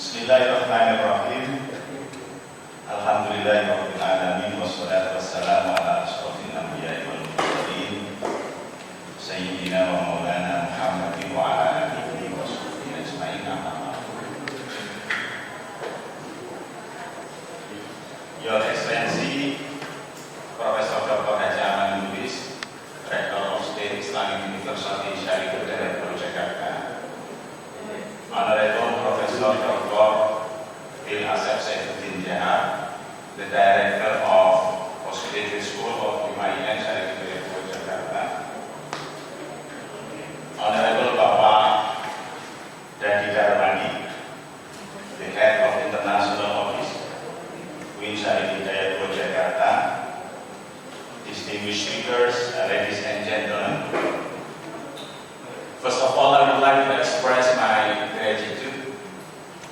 Bismillahirrahmanirrahim. Alhamdulillahirabbil alamin wassalatu wassalamu ala asyrofil anbiya'i wal mursalin sayyidina wa maulana Muhammadin wa ala alihi wa sahbihi ajma'in. Amma ba'du. Your Excellency Profesor Dr. Haji Aman Lubis, Rector of State Islamic University Syarif Hidayatullah Jakarta, Honorable Professor Dr. Wijsen, the Director of Postgraduate School of Wijsen, Syarif Hidayatullah Jakarta, Honorable Bapak Dadi Darmadi, the Head of International Office, Wijsen Syarif Hidayatullah Jakarta, distinguished speakers, ladies and gentlemen. First of all, I would like to express my gratitude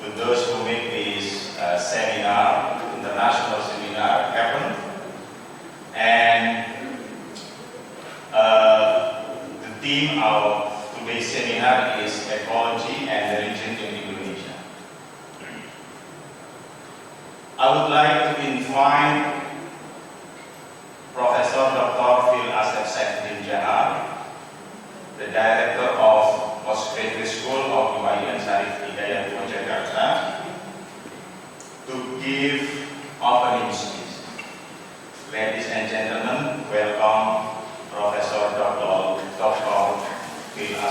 to those who make this seminar, international seminar, happen. And the theme of today's seminar is Ecology and Religion in Indonesia. I would like to invite Professor Dr. Wijsen, the Director of Postgraduate School of Wijsen, Syarif Hidayatullah Jakarta, to give opening speech. Ladies and gentlemen, welcome Professor Dr. Wijsen.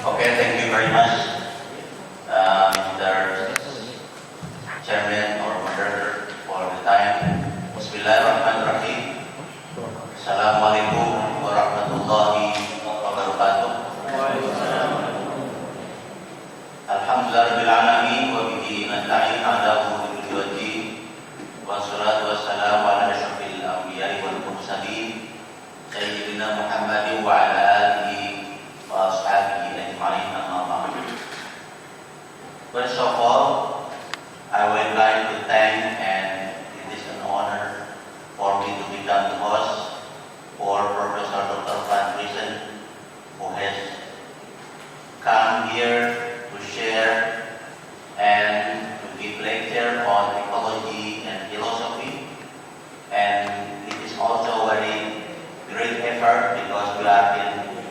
Okay, thank you very much, Mr. Chairman or Moderator, for the time. Bismillahirrahmanirrahim. Assalamualaikum warahmatullahi wabarakatuh. Alhamdulillahirabbil alamin wa bihi nasta'in ala umuri dunya wassalatu wassalamu ala asyrofil anbiya'i wal mursalin sayyidina Muhammadin wa ala alihi wa ashabihi ajma'in, amma ba'd. First of all, I would like to thank, and it is an honor for me to become the host for Professor Dr. Wijsen, who has come here to share and to give lecture on ecology and philosophy. And it is also a very great effort because we are in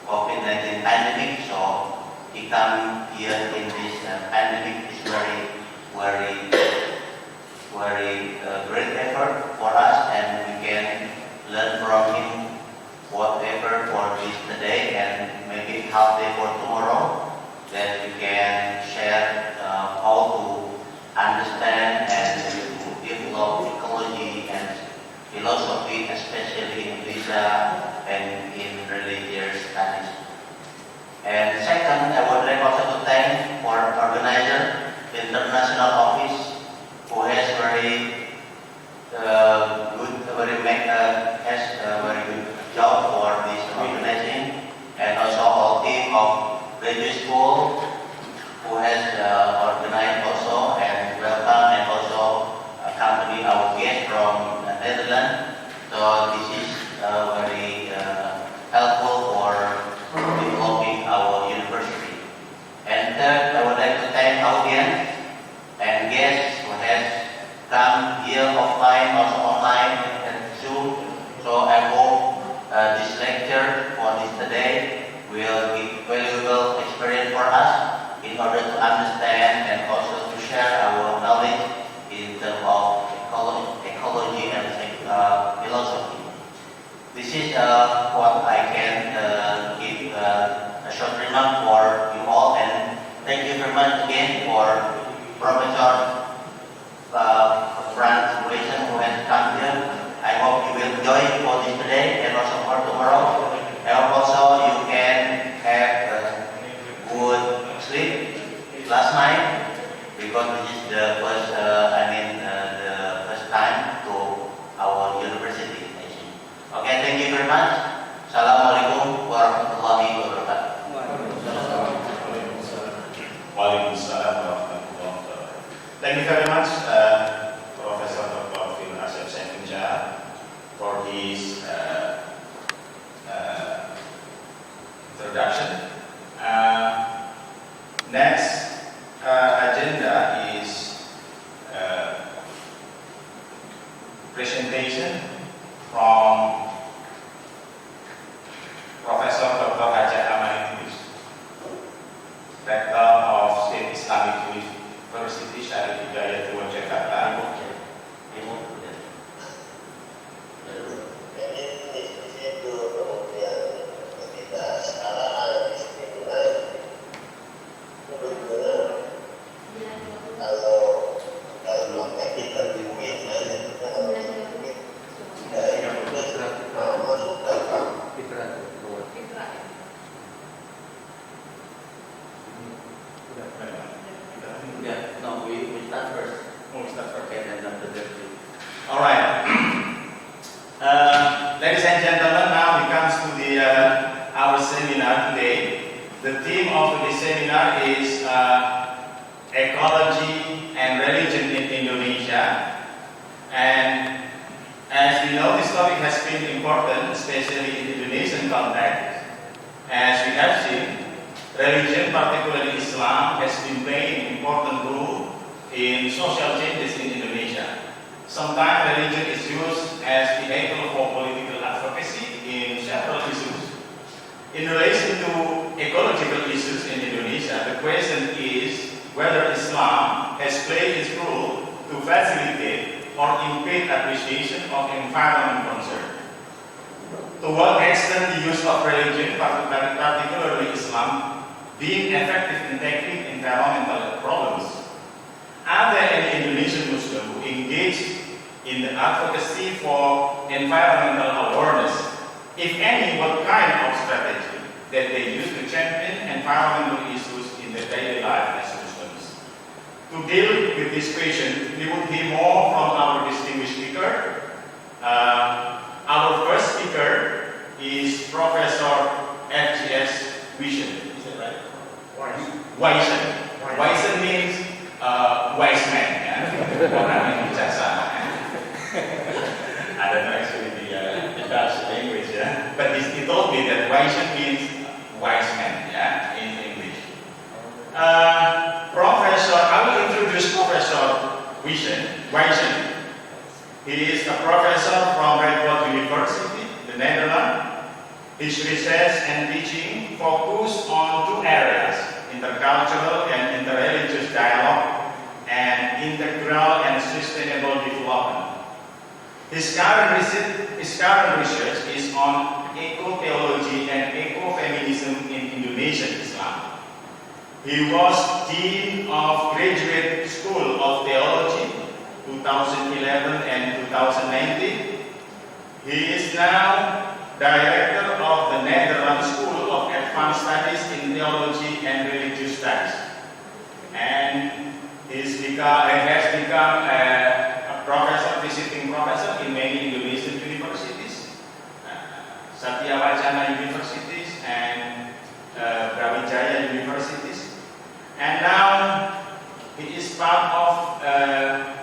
COVID-19 pandemic, so he come here in this pandemic is very great effort for us, and we can learn from him whatever for this today and maybe half day for tomorrow, that we can share how to understand and to develop ecology and philosophy, especially in Indonesia and in religious studies. And second, I would like also to thank for organizer, the international office, who has very good job for this organizing, and also all team of graduate school who has organized also and welcome and also accompany our guest from the Netherlands. So this is very helpful for developing our university. And third, I would like to thank audience and guests who has come here offline, also online and Zoom. So I hope this lecture for this today will be valuable experience for us in order to understand and also to share our knowledge in terms of ecology and philosophy. This is what I can give a short remark for you all, and thank you very much again for Professor Wijsen who has come here. I hope you will enjoy for this today and also for tomorrow. I hope also you can have a good sleep last night, because this is the first, the first time to our university. Okay, thank you very much. Assalamualaikum warahmatullahi wabarakatuh. Waalaikumsalam warahmatullahi wabarakatuh. Thank you very much, Professor Dr. Wijsen, for this introduction. presentation from Professor Dr. Hajat Amanidis, Rector of State Islamic University Syarif Hidayatullah Jakarta. Alright, ladies and gentlemen, now we come to the our seminar today. The theme of the seminar is Ecology and Religion in Indonesia. And as we know, this topic has been important, especially in the Indonesian context. As we have seen, religion, particularly Islam, has been playing an important role in social changes in Indonesia. Sometimes religion is used as vehicle for political advocacy in several issues. In relation to ecological issues in Indonesia, the question is whether Islam has played its role to facilitate or impede appreciation of environment concern. To what extent the use of religion, particularly Islam, being effective in tackling environmental problems? Are there any Indonesian Muslims who engage in the advocacy for environmental awareness? If any, what kind of strategy that they use to champion environmental issues in their daily life as Muslims? To deal with this question, we would hear more from our distinguished speaker. Our first speaker is Professor FGS Wijsen. Is that right? Wijsen. Wijsen means wise man. Orang yang bijaksana. I don't know actually the Dutch language, but he told me that Wijsen means wise man, in English. I will introduce Professor Wijsen. He is a professor from Radboud University, the Netherlands. His research and teaching focus on two areas: intercultural and interreligious dialogue, and integral and sustainable development. His current research is on eco-theology and eco-feminism in Indonesian Islam. He was Dean of Graduate School of Theology 2011 and 2019. He is now Director of the Netherlands School of Advanced Studies in Theology and Religious Studies. And he has become a professor, visiting professor in many Indonesian universities, Satya Wacana universities and Brawijaya universities. And now he is part of a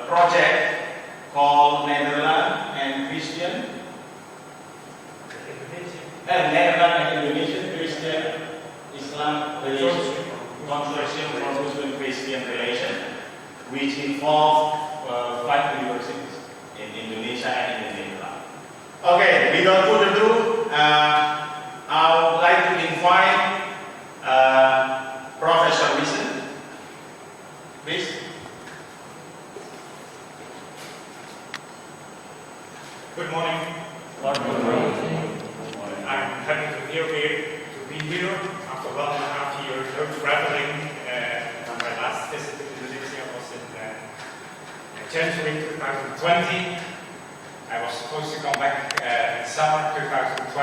project called Netherlands and Indonesian Christian Islam Relation Consortium for Muslim-Christian Relations, which involves 5 universities in Indonesia and in the Netherlands. Okay, without further ado, I would like to invite Professor Wijsen. Please. Good morning. Good morning. I'm happy to be here after 1.5 years of traveling. My last visit to Indonesia was in January 2020. I was supposed to come back in summer 2020,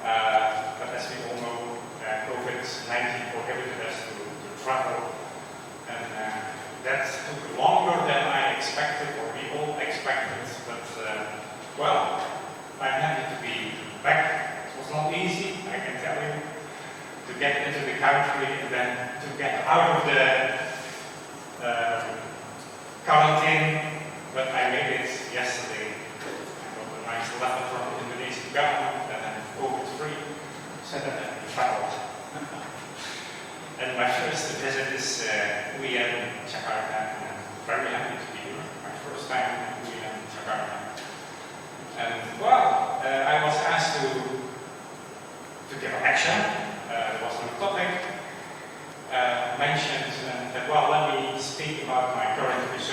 but as we all know, COVID-19 prohibited us to travel, and that took longer than I expected, or we all expected. But I'm happy to be back. It was not easy, I can tell you, to get into the country and then to get out of the quarantine, but I made it yesterday. I got a nice letter from the Indonesian government that I'm COVID-free, so that I can travel. And my first visit is Wijsen, Jakarta, and I'm very happy to be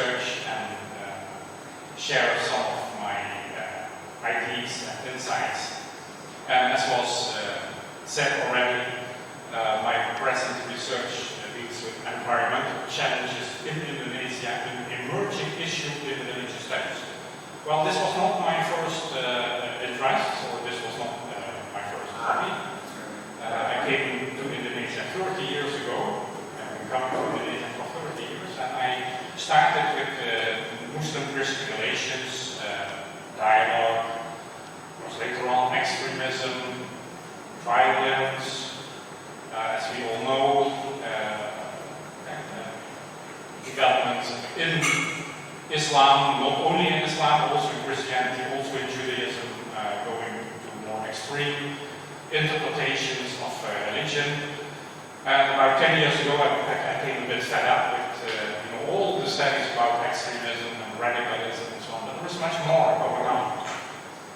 research and share some of my ideas and insights. And as was said already, my present research deals with environmental challenges in Indonesia, an emerging issue in religious studies. Well, this was not my first interest, or this was not my first hobby. I came to Indonesia 30 years ago. I've been coming to Indonesia for 30 years, and I started with Muslim-Christian relations, dialogue, was later on extremism, violence, as we all know, development in Islam, not only in Islam, also in Christianity, also in Judaism, going to more extreme interpretations of religion. And about 10 years ago, I came a bit fed up with all the studies about extremism and radicalism and so on, but there was much more going on.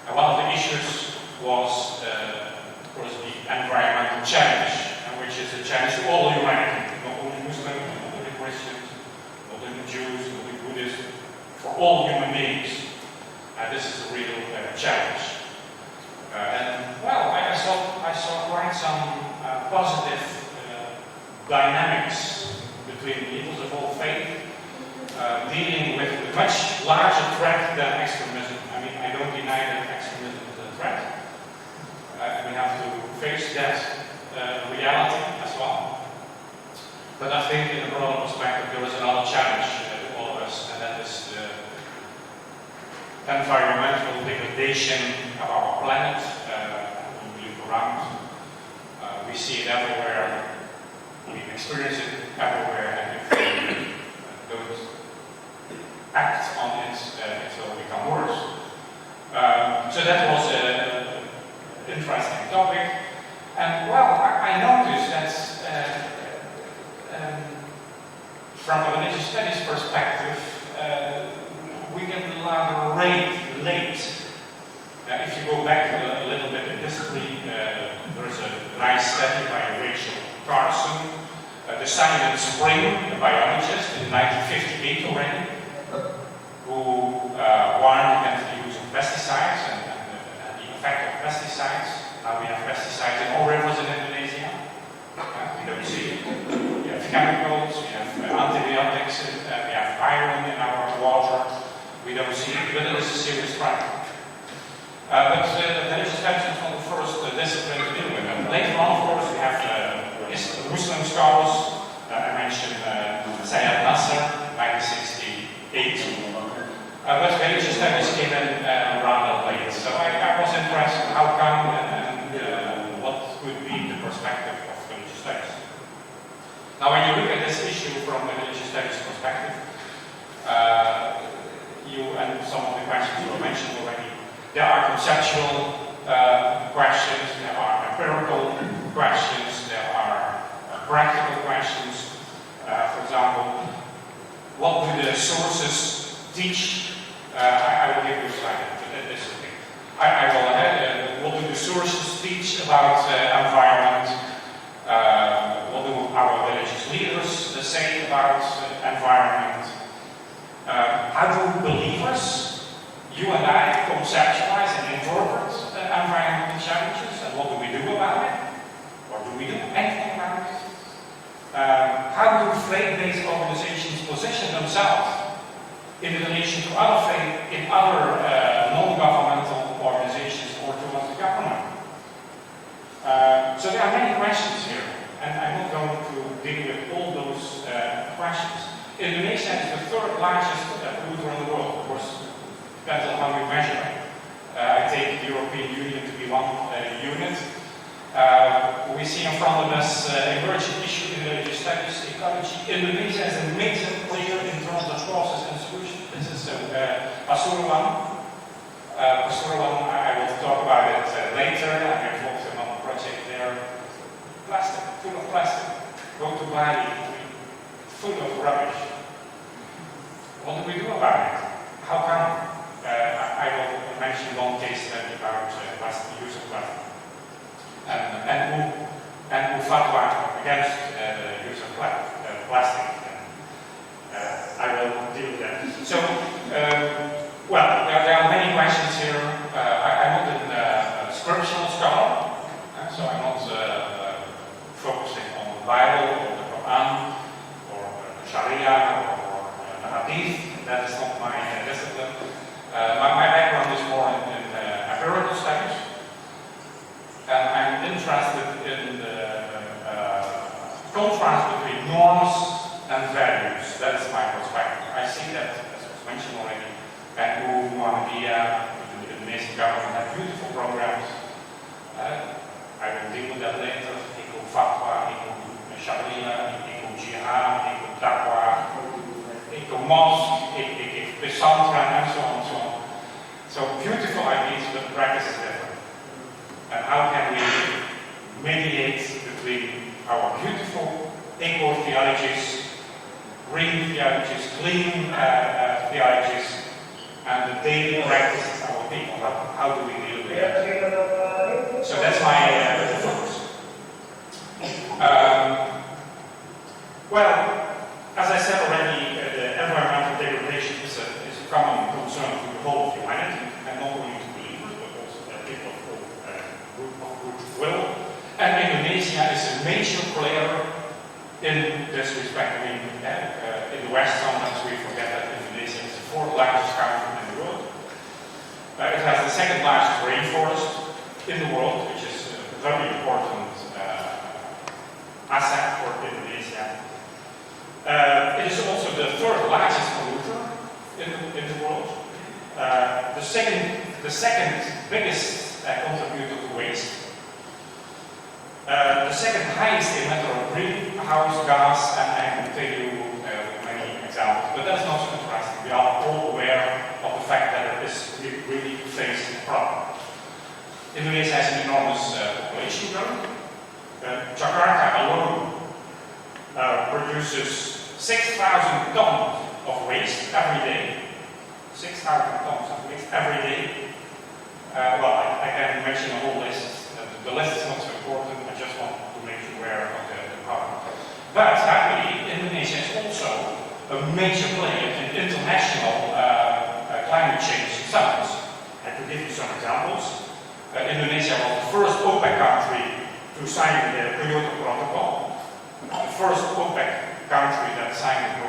And one of the issues was, of course, the environmental challenge, which is a challenge to all humanity, not only Muslims, not only Christians, not only Jews, not only Buddhists, for all human beings. This is a real challenge. And well, I saw quite some positive dynamics between leaders of all faith, dealing with a much larger threat than extremism. I mean, I don't deny that extremism is a threat. We have to face that reality as well. But I think in a broader perspective there is another challenge to all of us, and that is the environmental degradation of our planet. When we look around, we see it everywhere, we experience it everywhere, and if we don't act on it, it will become worse. So that was an interesting topic. And well, I noticed that from a religious studies perspective, we get rather late. If you go back a little bit in history, there's a nice study by Rachel Carson, the Silent Spring, a biologist, in 1958 already, who warned against the use of pesticides and the effect of pesticides. Now we have pesticides in all rivers in Indonesia. We don't see it. We have chemicals, we have antibiotics, we have iron in our water. We don't see it, but it is a serious problem. But the religious studies is not the first discipline to deal with them. Later on, of course, we have Muslim scholars. I mentioned Sayyid Nasser, 1968. But religious studies came in rather late. So I was interested in how come and what could be the perspective of religious studies. Now, when you look at this issue from the religious studies perspective, and some of the questions were mentioned already, there are conceptual questions, there are empirical questions, there are practical questions. For example, what do the sources teach? I will give you a slide, but this is okay. I will add, what do the sources teach about environment? What do our religious leaders say about environment? How do believers, you and I, conceptualize and interpret environmental challenges, and what do we do about it? Or do we do anything about it? How do faith-based organizations position themselves in relation to other faith, in other non-governmental organizations or towards the government? So there are many questions here, and I'm not going to deal with all those questions. Indonesia is the third largest polluter in the world. Of course, depends on how you measure it. I take the European Union to be one unit. We see in front of us emerging issue in religious studies, ecology. Indonesia is a major player in terms of process and solution. This is Pasuruan. Pasuruan, I will talk about it later. I'm involved in one project there. Plastic, full of plastic. Go to Bali, full of rubbish. What do we do about it? How come? I will mention one case study about plastic, use of plastic. And fatwa against the use of plastic. I will deal with that that is not my discipline. My background is more in empirical studies, and I'm interested in the contrast between norms and values. That is my perspective. I see that, as was mentioned already, Bangu, Muhammadiyah, the Indonesian government have beautiful programs. I will deal with that later. Eco Fatwa, Eco Sharia, Eco Jihad, Eco Taqwa, Eco Mosque, Eco Pesantren, and so on and so on. So beautiful ideas, but the practice is different. And how can we mediate between our beautiful eco theologies, green theologies, clean theologies, and the daily practices of our people? How do we deal with that? So that's my focus. Well, as I said already, the environmental degradation is a common concern to the whole of humanity, and not only to believers, but also people of goodwill. And Indonesia is a major player in this respect. I mean, in the West, sometimes we forget that Indonesia is the fourth largest country in the world. It has the second largest rainforest in the world, which is a very important asset for Indonesia. It is also the third largest polluter in the world. The second biggest contributor to waste. The second highest emitter of greenhouse gas, and I can tell you many examples, but that's not so interesting. We are all aware of the fact that it is really facing a problem. Indonesia has an enormous population growth. Jakarta alone produces 6,000 tons of waste every day. 6,000 tons of waste every day. Well, I can mention a whole list. The list is not so important. I just want to make you aware of the problem. But happily, Indonesia is also a major player in international climate change summits. I could give you some examples. Indonesia was the first OPEC country to sign the Kyoto Protocol. The first OPEC country that signed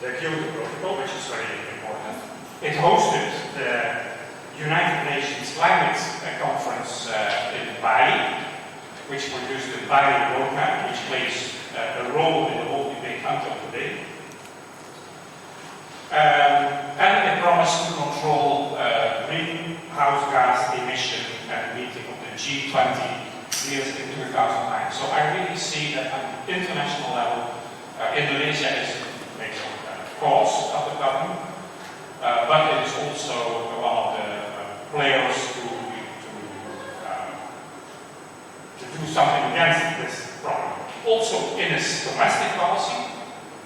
the Kyoto Protocol, which is very important. It hosted the United Nations Climate Conference in Bali, which produced the Bali Roadmap, which plays a role in the whole debate until today. And it promised to control greenhouse gas emission at the meeting of the G20 years in 2009. So I really see that at the international level, Indonesia is a major cause of the problem, but it is also one of the players to do something against this problem. Also in its domestic policy,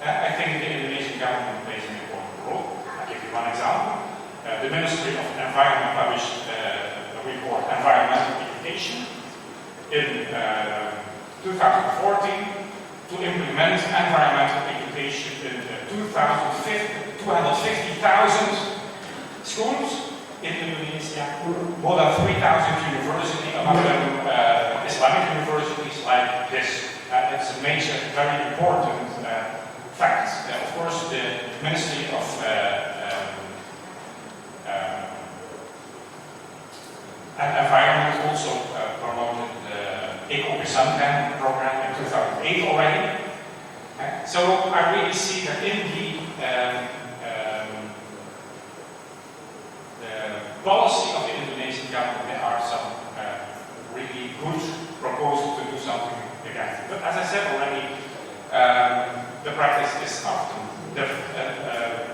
I think the Indonesian government plays an important role. I'll give you one example. The Ministry of Environment published a report, Environmental Education, in 2014 to implement environmental education in 250,000 schools in Indonesia, more than 3,000 universities, among them Islamic universities like this. It's a major, very important fact. Of course, the Ministry of Environment also promoted the Ecology program in 2008 already. So I really see that in the policy of the Indonesian government, there are some really good proposals to do something against it. But as I said already, the practice is often different.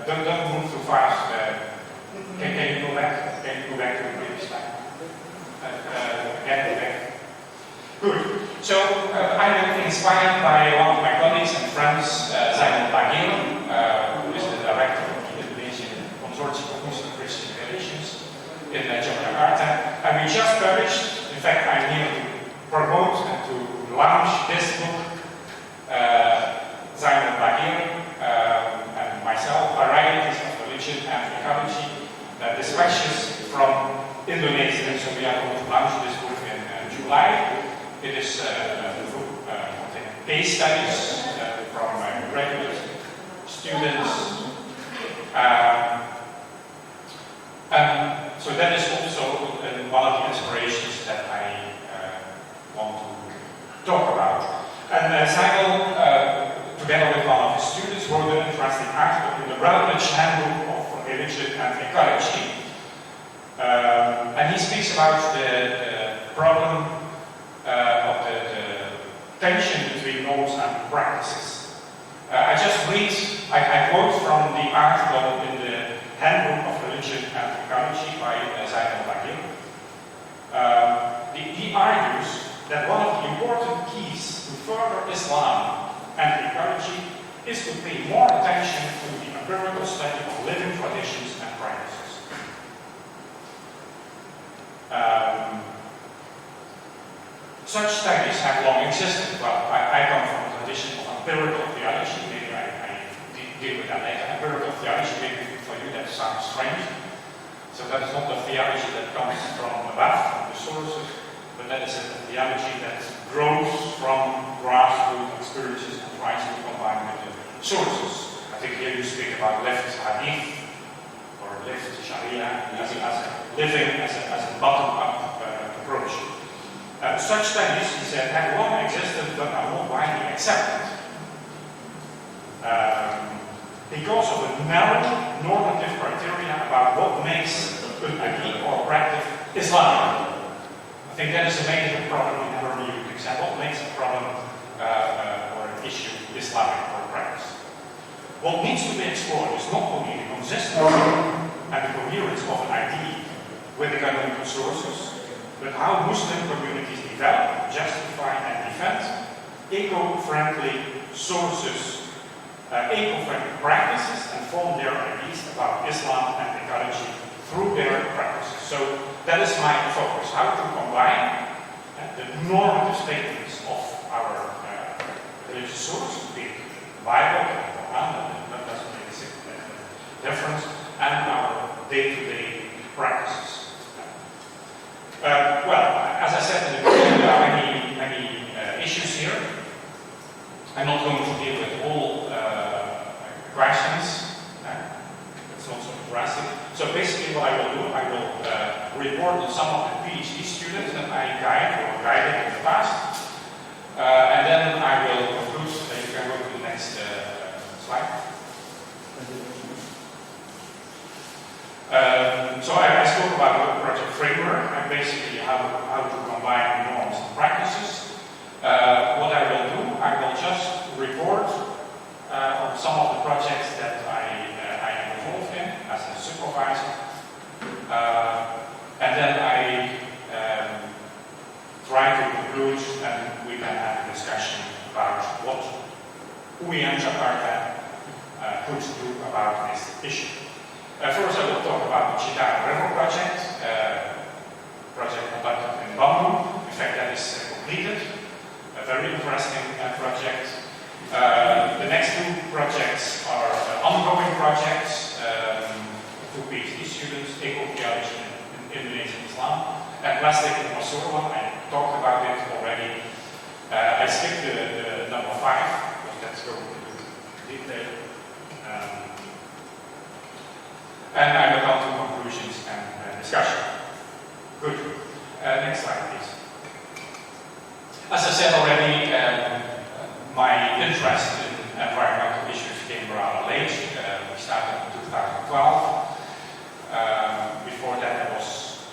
Don't move too fast. Can you go back? Can you go back to the previous slide? Again, go back. Good. So I'm inspired by one of my colleagues and friends, Wijsen, who is the director of the Indonesian Consortium of Muslim Christian Relations in Jakarta. And we just published, in fact, I'm here to promote and to launch this book, Wijsen and myself, Varieties of Religion and Ecology, discussions from Indonesia. So we are going to launch this book in July. It is case studies from graduate students, And so that is also one of the inspirations that I want to talk about. And Seigel, together with one of his students, wrote an interesting article in the Routledge Handbook of Religion and Ecology. And he speaks about the problem of the tension between norms and practices. I quote from the article in the Handbook of Religion and Ecology by Wijsen. He argues that one of the important keys to further Islam and ecology is to pay more attention to the empirical study of living traditions and practices. Such studies have long existed. Well, I come from a tradition of empirical theology. Maybe I deal with that later. Empirical theology, maybe for you that sounds strange. So that is not the theology that comes from above, from the sources, but that is a theology that grows from grassroots experiences and tries to combine with the sources. I think here you speak about lived hadith or lived sharia as a bottom-up approach. Such studies, he said, have long existed but are not widely accepted because of a narrow normative criteria about what makes an hadith or practice Islamic. I think that is a major problem in hermeneutics, and what makes a problem or an issue Islamic or practice. What needs to be explored is not only the consistency and the coherence of an idea with the canonical sources, but how Muslim communities develop, justify, and defend eco-friendly sources, eco-friendly practices, and form their ideas about Islam and ecology through their practices. So that is my focus: how to combine the normative statements of our religious sources, be it the Bible, the Quran, that doesn't make a difference, and our day-to-day practices. Well, as I said in the beginning, there are many issues here. I'm not going to deal with all questions. It's not so drastic. So basically what I will do, I will report on some of the PhD students that I guided in the past. And then I will conclude. You can go to the next slide. So I spoke about the project framework and basically how to combine norms and practices. What I will do, I will just report on some of the projects that I am involved in as a supervisor. And then I try to conclude, and we can have a discussion about what we in Jakarta could do about this issue. First, I will talk about the Chitara River project conducted in Bandung. In fact, that is completed. A very interesting project. The next two projects are ongoing projects. Two PhD students, Ecology in Indonesian Islam, and Plastic in Pasuruan. I talked about it already. I skipped the number 5, because that's going into detail. And I will come to conclusions and discussion. Good. Next slide, please. As I said already, my interest in environmental issues came rather late. We started in 2012. Before that, I was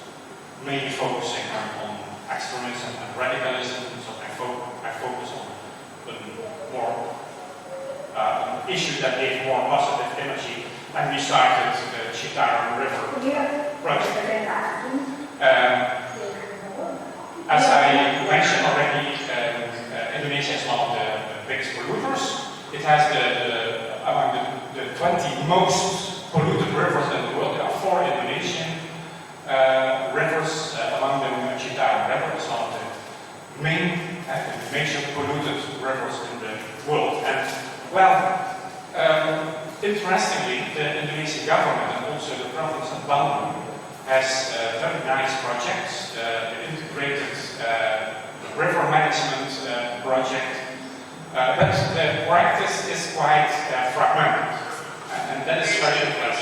mainly focusing on extremism and radicalism, so I focused on more issues that gave more positive energy. And we started the Chitara River project. As I mentioned already, Indonesia is one of the biggest polluters. It has among the 20 most polluted rivers in the world. There are 4 Indonesian rivers, among them Chitara River is one of the main major polluted rivers in the world. And well, interestingly, the Indonesian government and also the province of Bandung has very nice projects, the integrated river management project, but the practice is quite fragmented, and that is very interesting.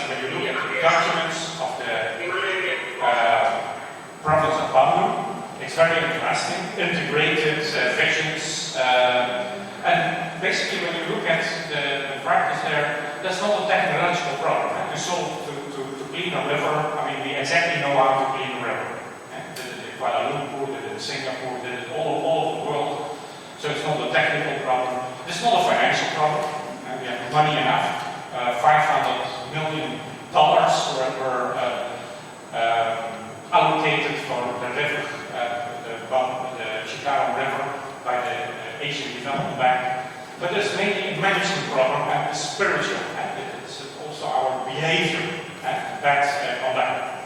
interesting, integrated visions. And basically, when you look at the practice there, that's not a technological problem. Right? To clean a river, I mean, we exactly know how to clean a river. Did it in Kuala Lumpur, did it in Singapore, did it all over the world. So it's not a technical problem. It's not a financial problem. We have money enough. $500 million were allocated for the river, the Chicago River by the Asian Development Bank. But there's mainly a management problem and a spiritual. It's also our behavior that's on that.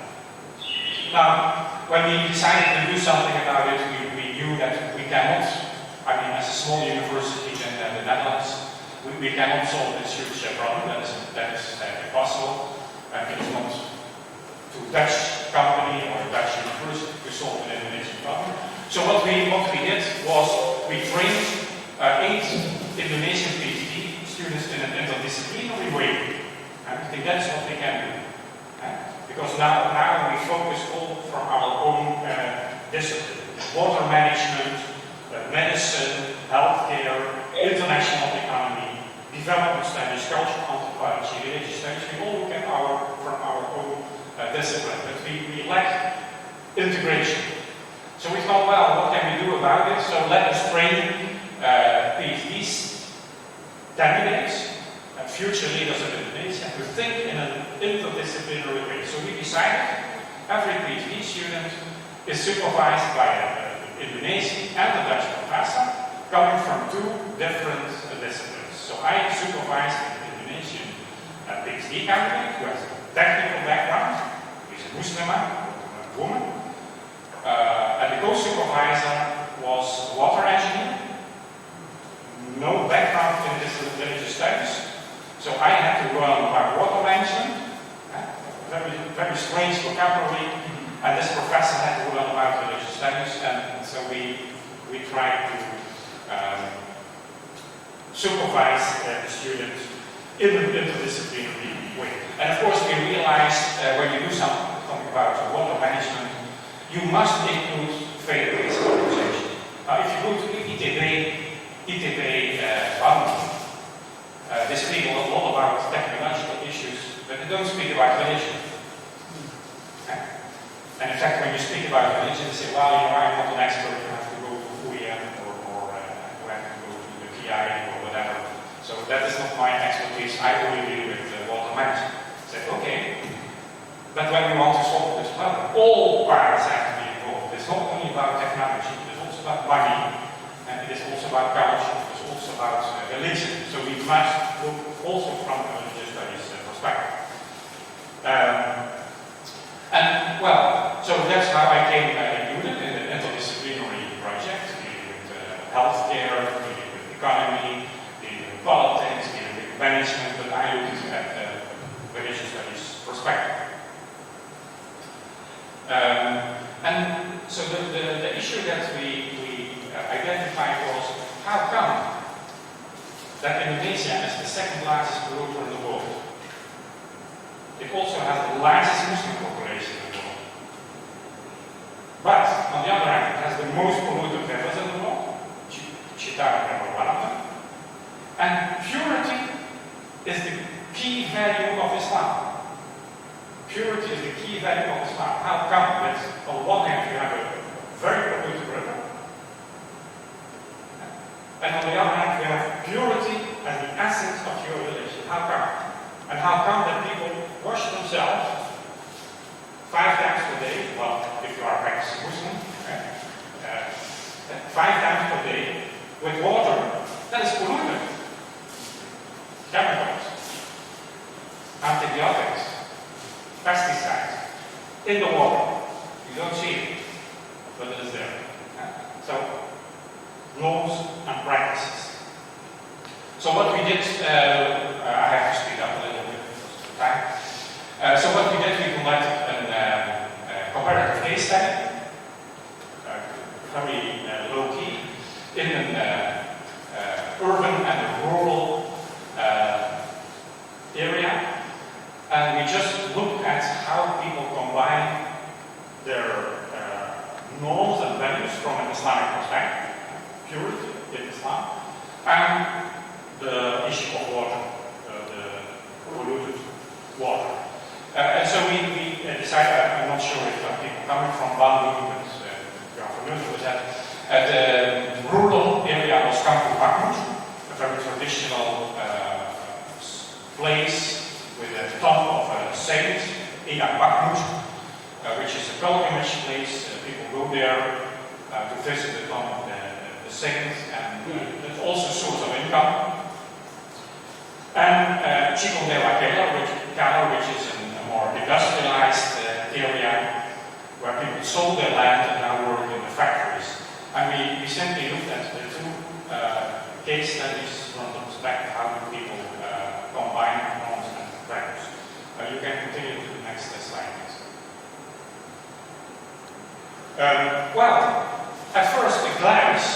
Now, when we decided to do something about it, we knew that we cannot, I mean, as a small university in the Netherlands, we cannot solve this huge problem. That is impossible. It's not to Dutch company or Dutch university to solve an Indonesian problem. So what we did was we trained 8 Indonesian PhD students in an interdisciplinary way. I think that's what we can do. Because now we focus all from our own discipline. Water management, medicine, healthcare, international economy, development studies, cultural anthropology, religious studies. We all look at from our own discipline, but we lack integration. So we thought, well, what can we do about it? So let us train PhDs, candidates, future leaders of Indonesia to think in an interdisciplinary way. So we decided every PhD student is supervised by an Indonesian and a Dutch professor coming from 2 different disciplines. So I supervised an Indonesian PhD candidate who has a technical background, who is a Muslim, a woman, and the co-supervisor was a water engineer, no background in religious studies. So I had to learn about water management, very strange vocabulary, and this professor had to learn about religious studies, and so we tried to supervise the students in an interdisciplinary way. And of course, we realized when you do something about water management, you must include faith-based organization. Now, if you go to ITB Bandung, they speak a lot about technological issues, but they don't speak about religion. And in fact, when you speak about religion, they say, well, I'm not an expert, you have to go to Fuyan or you have to go to the PI or whatever. So that is not my expertise, I only deal with water management. I said, okay, but when we want to solve this problem, all parts have to be involved. It's not only about technology, it's also about money, and it is also about culture, it's also about religion. So we must look also from a religious studies perspective. And well, so that's how I came included in the interdisciplinary project, dealing with healthcare, dealing with economy, dealing with politics, dealing with management, but I looked at religious studies perspective. And so the issue that we identified was, how come that Indonesia is the 2nd largest polluter in the world? It also has the largest Muslim population in the world. But, on the other hand, it has the most polluted rivers in the world. Chicago River, one of them. And purity is the key value of Islam. Purity is the key value of Islam. How come that on one hand you have a very polluted river, and on the other hand you have purity as the essence of your religion? How come? And how come that people wash themselves 5 times per day? Well, if you are a practicing Muslim, 5 times per day with water that is polluted. Chemicals, antibiotics, pesticides in the water. You don't see it, but it is there. So, laws and practices. So what we did, I have to speed up a little bit because of time. So what we did, we conducted a comparative case study, very low-key, in an urban and rural area, and we just looked at how people combine their norms and values from an Islamic perspective, purity in Islam, and the issue of water, the polluted water. And so we decided, I'm not sure if people coming from Bandung, but you are familiar with that, the rural area was Kampung Bakmut, a very traditional place with a tomb of a saint, Ida Bakmut, which is a pilgrimage place. People go there to visit the tomb of the saint, and it's also a source of income. And Chico de la Cala, which is a more industrialized area where people sold their land and now work in the factories. And we simply looked at the two case studies from the perspective how do people combine norms and values. You can continue to the next slide, please. Well, at first glance,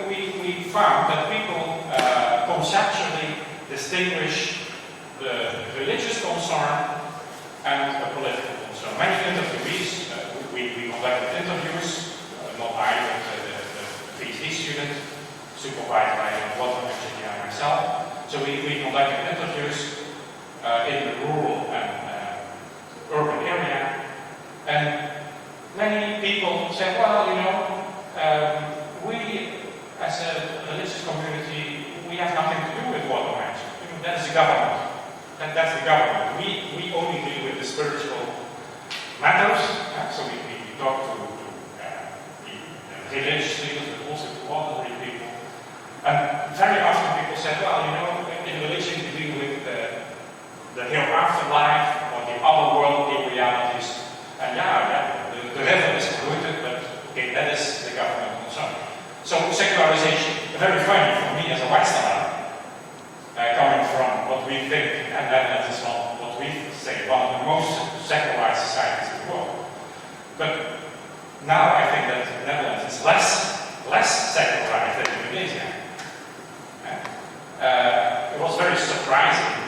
we found that people conceptually distinguish the religious concern and the political concern. Many interviewees, we conducted interviews, not I, but the PhD student, supervised by a water engineer and myself. So we conducted interviews in the rural and urban area, and many people said, well, you know, we as a religious community, we have nothing to do with water management. You know, that is the government. That's the government. We only deal with the spiritual matters. So we talk to the religious leaders, but also to ordinary people. And very often people said, well, you know, in religion we deal with the hereafter life or the other worldly realities. And the river is polluted, but okay, that is the government concern. So secularization, very funny for me as a Wijsenaar, coming from what we think, and that is not what we say, one of the most secularized societies in the world. But now I think that the Netherlands is less secularized than Indonesia. It was very surprising.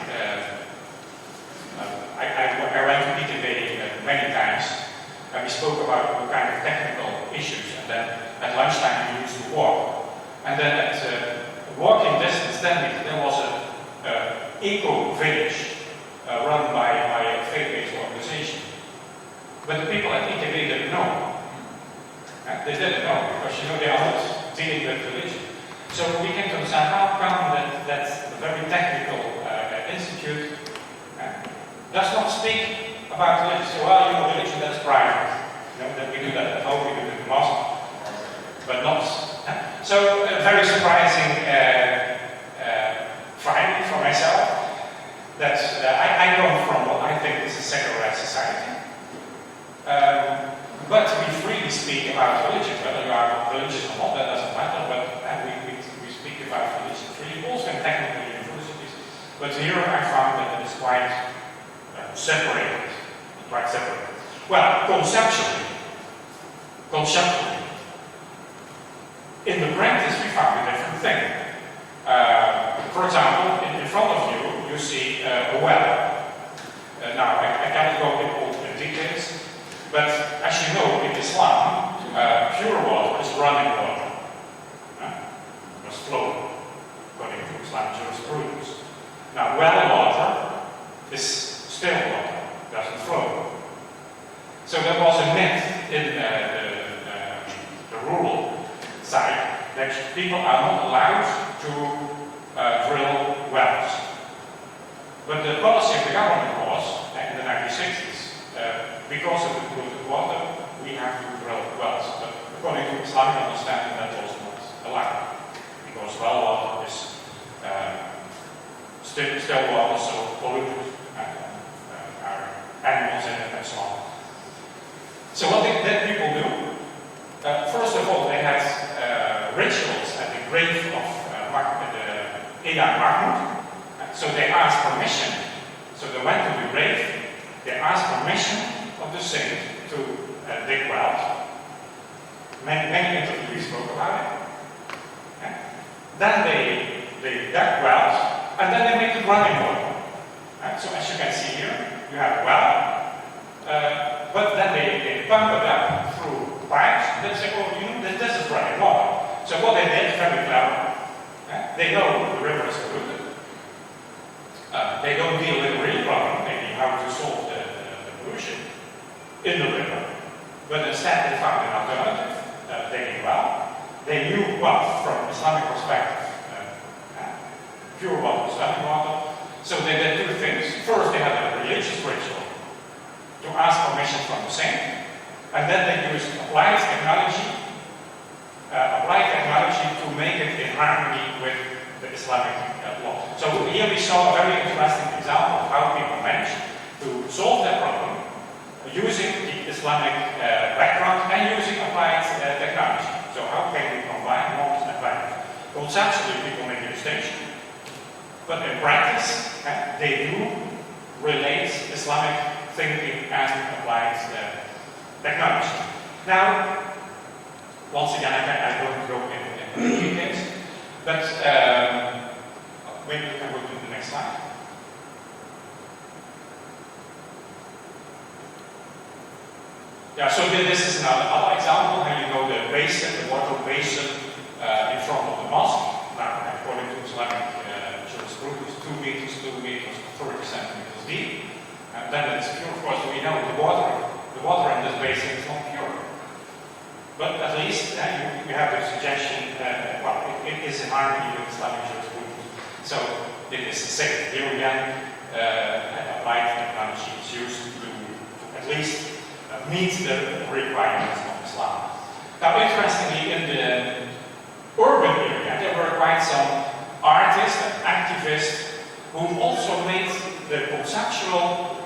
I went to ETB many times, and we spoke about all kind of technical issues, and then at lunchtime we used to walk. And then at walking distance, then there was an eco-village run by a faith-based organization. But the people at ETB didn't know. They didn't know, because you know they are not dealing with religion. So we came to understand how come that a very technical institute does not speak about religion. So, well, you know, religion, that's private. You know, that we do that at home, we do it in the mosque, but not. So, very surprising finding for myself that I come from what I think is a secularized society. But we freely speak about religion, whether you are religious or not, that doesn't matter, but we speak about religion freely, also in technical universities. But here I found that it is quite separated. Well, conceptually, in the practice we found a different thing. For example, in front of you, you see a well. Now, I cannot go into all the details, but as you know, in Islam, pure water is running water. It must flow, according to Islamic jurisprudence. Now, well water is still water, doesn't flow. So there was a myth in the rural side that people are not allowed to drill wells. But the policy of the government was, in the 1960s, because of the polluted water, we have to drill wells. But according to Islamic understanding, that was not allowed. Because well water is still water, so polluted. Animals in it and so on. So what did people do? First of all, they had rituals at the grave of Ida Bakmut. So they asked permission. So they went to the grave, they asked permission of the saint to dig wells. Many interviews spoke about it. Then they dug wells, and then they make it running water. So as you can see here, you have a well, but then they pump it up through they say, oh, you know, this is running water. So what they did, very clever, they know the river is polluted. They don't deal with the real problem, maybe how to solve the pollution in the river. But instead they found an alternative, digging well. They knew what, from Islamic perspective, pure water was running water. So they did two things. First, they had a religious ritual to ask permission from the saint, and then they used applied technology to make it in harmony with the Islamic law. So here we saw a very interesting example of how people managed to solve that problem using the Islamic background and using applied technology. So how can we combine norms and values? Conceptually, people make a distinction, but in practice, they do relate Islamic thinking and applied technology. Now, once again, I don't go in details, but maybe we can go to the next slide. Yeah, so this is another example, how you know the basin, the water basin in front of the mosque. Now, according to Islamic jurisprudence, 2 meters, 30 centimeters deep. Then it's pure. Of course, we know the water in this basin is not pure. But at least we have the suggestion that, well, it is in harmony with Islamic jurisprudence. So it is safe. Here again, applied technology is used to at least meet the requirements of Islam. Now, interestingly, in the urban area, there were quite some artists and activists who also made the conceptual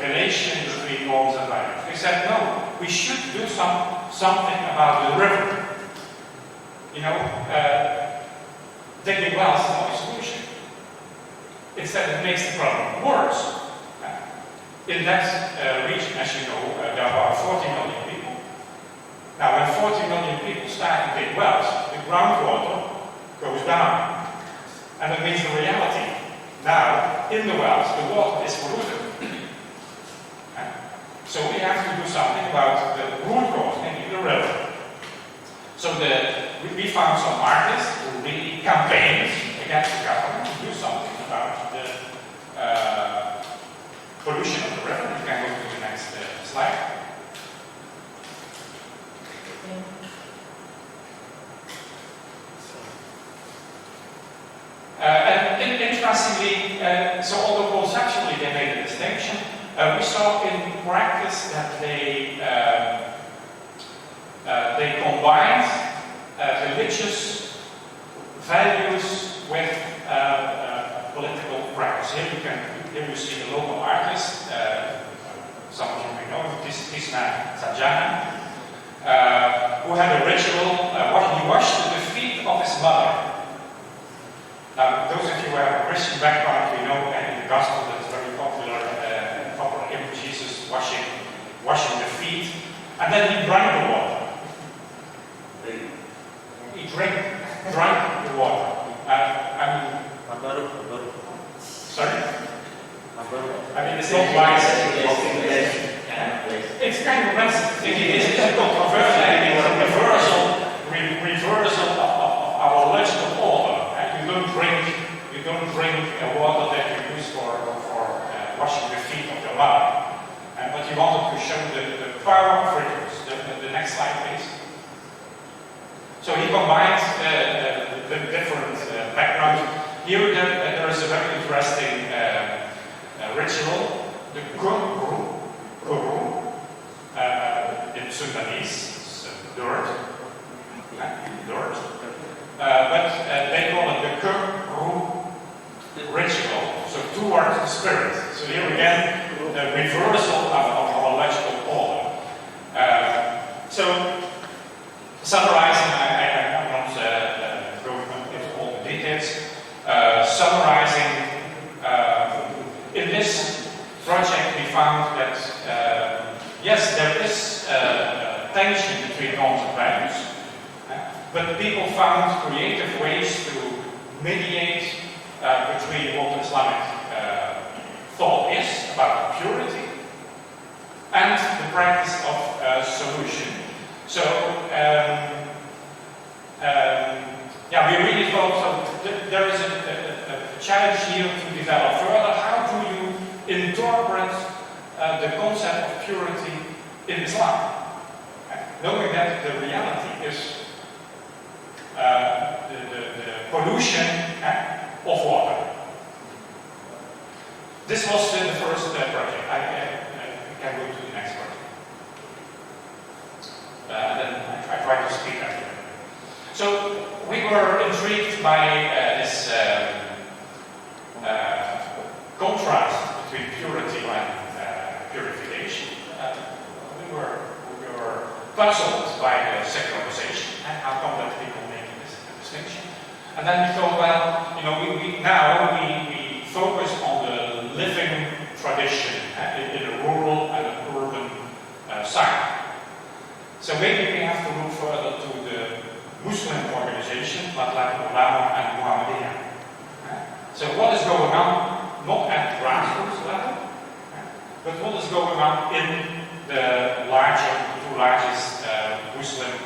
relation between norms and values. They said, no, we should do something about the river. You know, digging wells is not a solution. Instead, it makes the problem worse. In that region, as you know, there are about 40 million people. Now, when 40 million people start to dig wells, the groundwater goes down. And that means the reality. Now, in the wells, the water is polluted. So we have to do something about the root cause, maybe the river. So we found some artists who really campaigned against the government to do something about the pollution of the river. You can go to the next slide. And interestingly, so although conceptually they made a distinction, we saw in practice that they combined religious values with political practice. Here you see the local artist, some of you may know, Tisna Sajjana, who had a ritual, he washed the feet of his mother. Now, those of you who have a Christian background, you know in the gospel that is very popular image of Jesus washing the feet, and then he drank the water. He drank the water. Sorry? I mean, it's not wise. It's kind of offensive. It's a controversial, it's a reversal of our logical order. You don't drink water that you use for washing the feet of your mother. But you wanted to show the power of rituals. The next slide, please. So he combines the different backgrounds. Here there is a very interesting ritual, the guru, in Sudanese, dirt. But they call it the guru ritual, so towards the spirit. So here again, the reversal of our logical order. So summarizing, I'm not going into all the details. Summarizing, in this project we found that yes, there is tension between norms and values, but people found creative ways to mediate between what Islamic thought is about purity and the practice of solution. the concept of purity in Islam. Knowing that the reality is the pollution of water. This was the first project. I can go to the next project. And then I try to speak after that. So we were intrigued by this contrast between purity and purification. We were puzzled by the secularization and how come that people make this distinction. And then we thought, well, you know, we focus on the living tradition in a rural and an urban site. So maybe we have to look further to the Muslim organization, like Ulama and Muhammadiyah. So what is going on, not at grassroots level, but what is going on in the two largest Muslim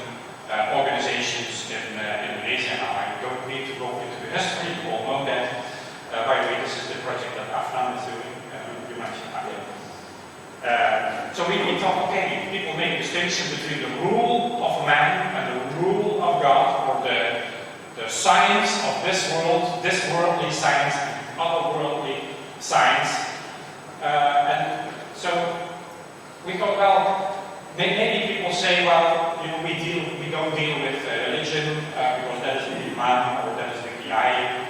organizations in Indonesia. Now, I don't need to go into the history, you all know that. By the way, this is the project that Afnan is doing, you mentioned earlier. So we thought, okay, people make a distinction between the rule of man and the rule of God, or the science of this world, this worldly science, and otherworldly science. And so we thought, well, maybe people say, well, you know, we don't deal with religion because that is the Iman or that is the Qiyai.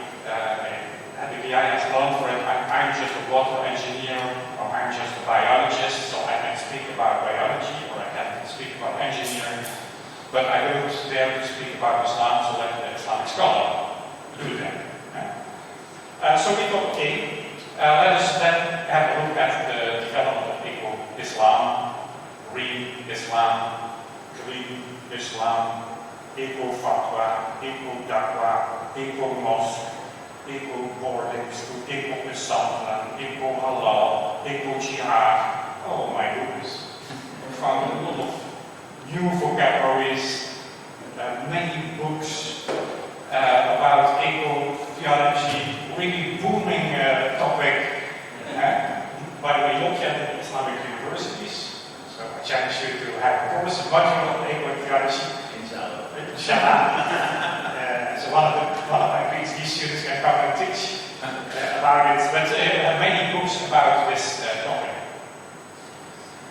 The Qiyai has known for it. I'm just a water engineer, or I'm just a biologist, so I can speak about biology, or I can speak about engineering, but I don't dare to speak about Islam, so let the Islamic scholar do that. So we thought, okay, let us then have a look at the development of Eco-Islam, Green Islam, Clean Islam, Eco-Fatwa, Eco-Daqwa, Eco-Mosque, Eco-Boarding School, Eco-Pesantren, Eco-Halal, Eco-Jihad. Oh my goodness. We found a lot of new vocabularies, many books about eco-theology, really booming topic. By the way, look at the Islamic universities. So I challenge you to have a course, a module on eco-theology. Inshallah. So one of my PhD students can come and teach about it. But many books about this topic.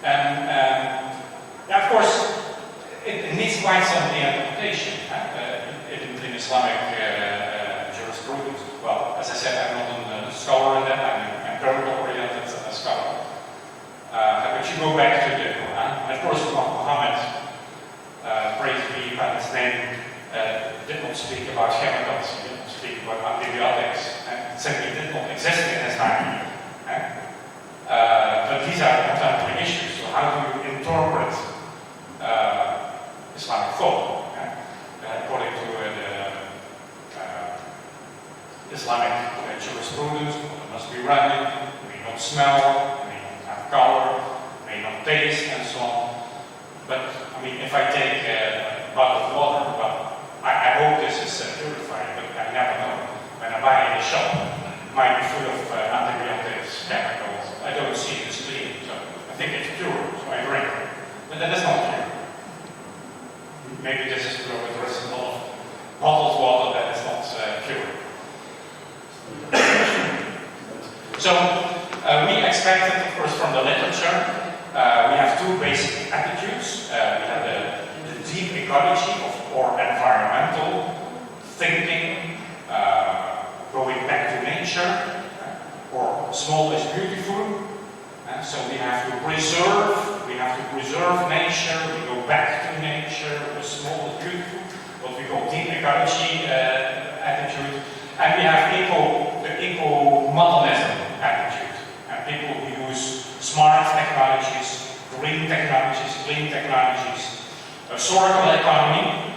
And of course, it needs quite some interpretation in Islamic jurisprudence. Well, as I said, I'm not a scholar in that. I'm a current-oriented scholar. But you go back to the Quran. And of course, Muhammad, praise be by his name, did not speak about chemicals, he did not speak about antibiotics, and simply did not exist in his time. But these are contemporary issues, so how do you interpret Islamic thought? According to the Islamic jurisprudence, it must be running, may not smell, may not have color, may not taste, and so on. But, I mean, if I take a bottle of water, well, I hope this is purified, but I never know. When I buy it in the shop, it might be full of antibiotics, chemicals. I don't see it as clean, so I think it's pure, so I drink it. But that is not pure. Maybe this is pure, but there is a lot of bottled water that is not pure. So we expected, of course, from the literature, we have two basic attitudes. We have the deep ecology or environmental thinking, going back to nature, or small is beautiful. So we have to preserve nature, we go back to nature, the small is beautiful, what we call deep ecology attitude. And we have the eco-modernism attitude, and people who use smart technologies, green technologies, clean technologies, circular economy.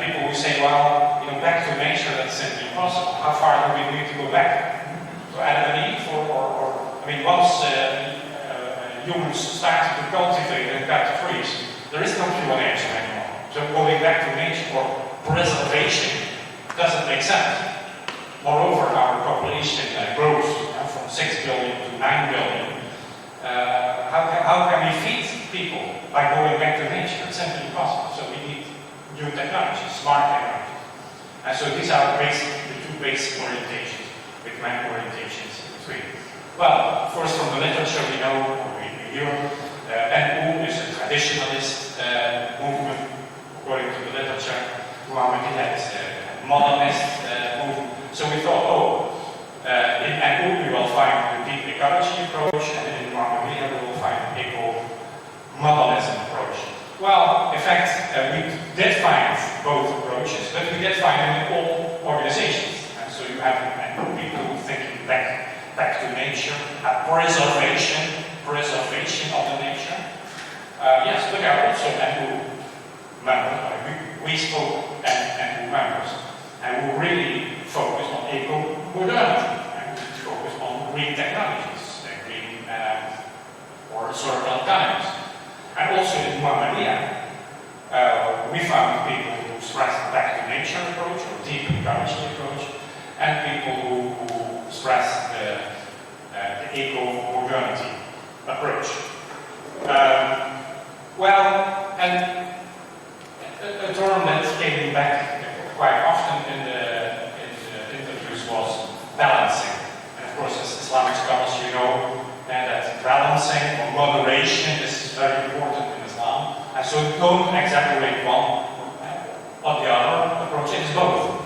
People who say, well, you know, back to nature, that's simply impossible. How far do we need to go back? To Adam and Eve? I mean, once humans started to cultivate and cut trees, there is no pure nature anymore. So going back to nature or preservation doesn't make sense. Moreover, our population grows from 6 billion to 9 billion. how can we feed people by going back to nature? It's simply impossible. So we need new technologies, smart technologies. And so these are the two basic orientations, with many orientations in between. Well, first from the literature we know, or we hear, NU is a traditionalist movement, according to the literature. Muhammadiyah is a modernist movement. So we thought, in NU we will find the deep ecology approach, and in Muhammadiyah we will find an eco-modernism approach. Well, in fact, we did find both approaches, but we did find them in all organizations. And so you have people thinking back to nature, preservation of the nature. Yes, but there are also NU members, we spoke NU members, and who really focus on eco-modernity, and we focus on green technologies, green or circular economies. And also in Muhammadiyah, we found people who stress the back to nature approach, or deep ecology approach, and people who stress the eco-modernity approach. And a term that came back quite often in the interviews was balancing. And of course, as Islamic scholars, you know that balancing or moderation is very important in Islam. And so don't exaggerate one or the other approach. It's both.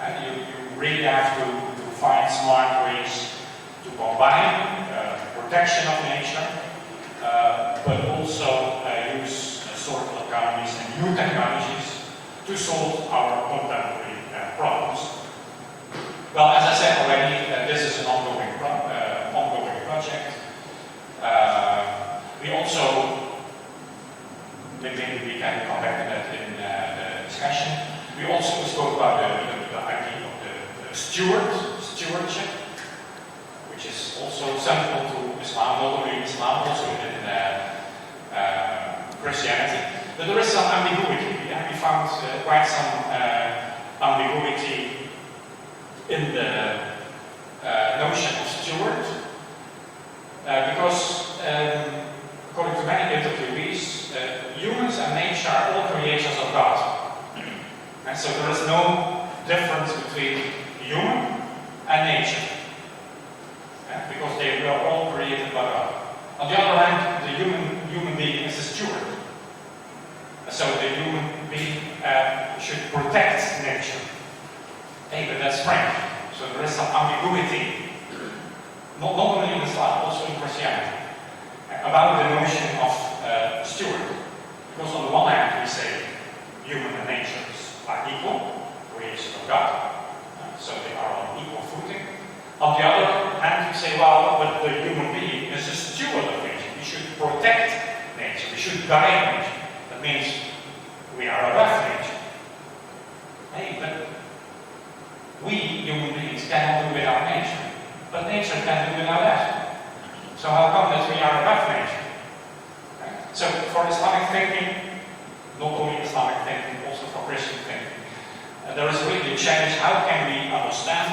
And you really have to find smart ways to combine protection of nature, but also use circular economies and new technologies to solve our contemporary problems. Well, as I said already, this is an ongoing project. We also, maybe we can come back to that in the discussion. We also spoke about the idea of the stewardship, which is also central to Islam, not only in Islam, also in Christianity. But there is some ambiguity. Yeah? We found quite some ambiguity in the notion of steward, because according to many interviewees, humans and nature are all creations of God. And so there is no difference between human and nature, because they were all created by God. On the other hand, the human being is a steward. So the human being should protect nature. Hey, but that's strange. So there is some ambiguity, not only in Islam, also in Christianity, about the notion of steward. Because on the one hand we say human and nature are equal, creation of God, so they are on equal footing. On the other hand we say, well, but the human being is a steward of nature. We should protect nature, we should guide nature. That means we are above nature. Hey, but we human beings cannot do without nature, but nature can do without us. So how come that we are above nature? So for Islamic thinking, not only Islamic thinking, also for Christian thinking, there is really a challenge. How can we understand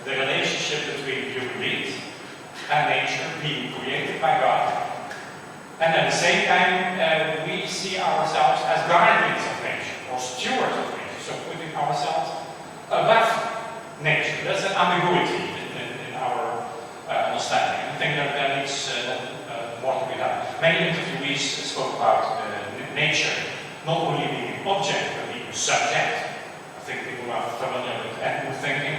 the relationship between human beings and nature being created by God, and at the same time we see ourselves as guardians of nature or stewards of nature, so putting ourselves above nature. There's an ambiguity in our understanding. I think that there needs more to be done. Many interviewees spoke about nature not only being an object but being a subject. I think people are familiar with NU thinking,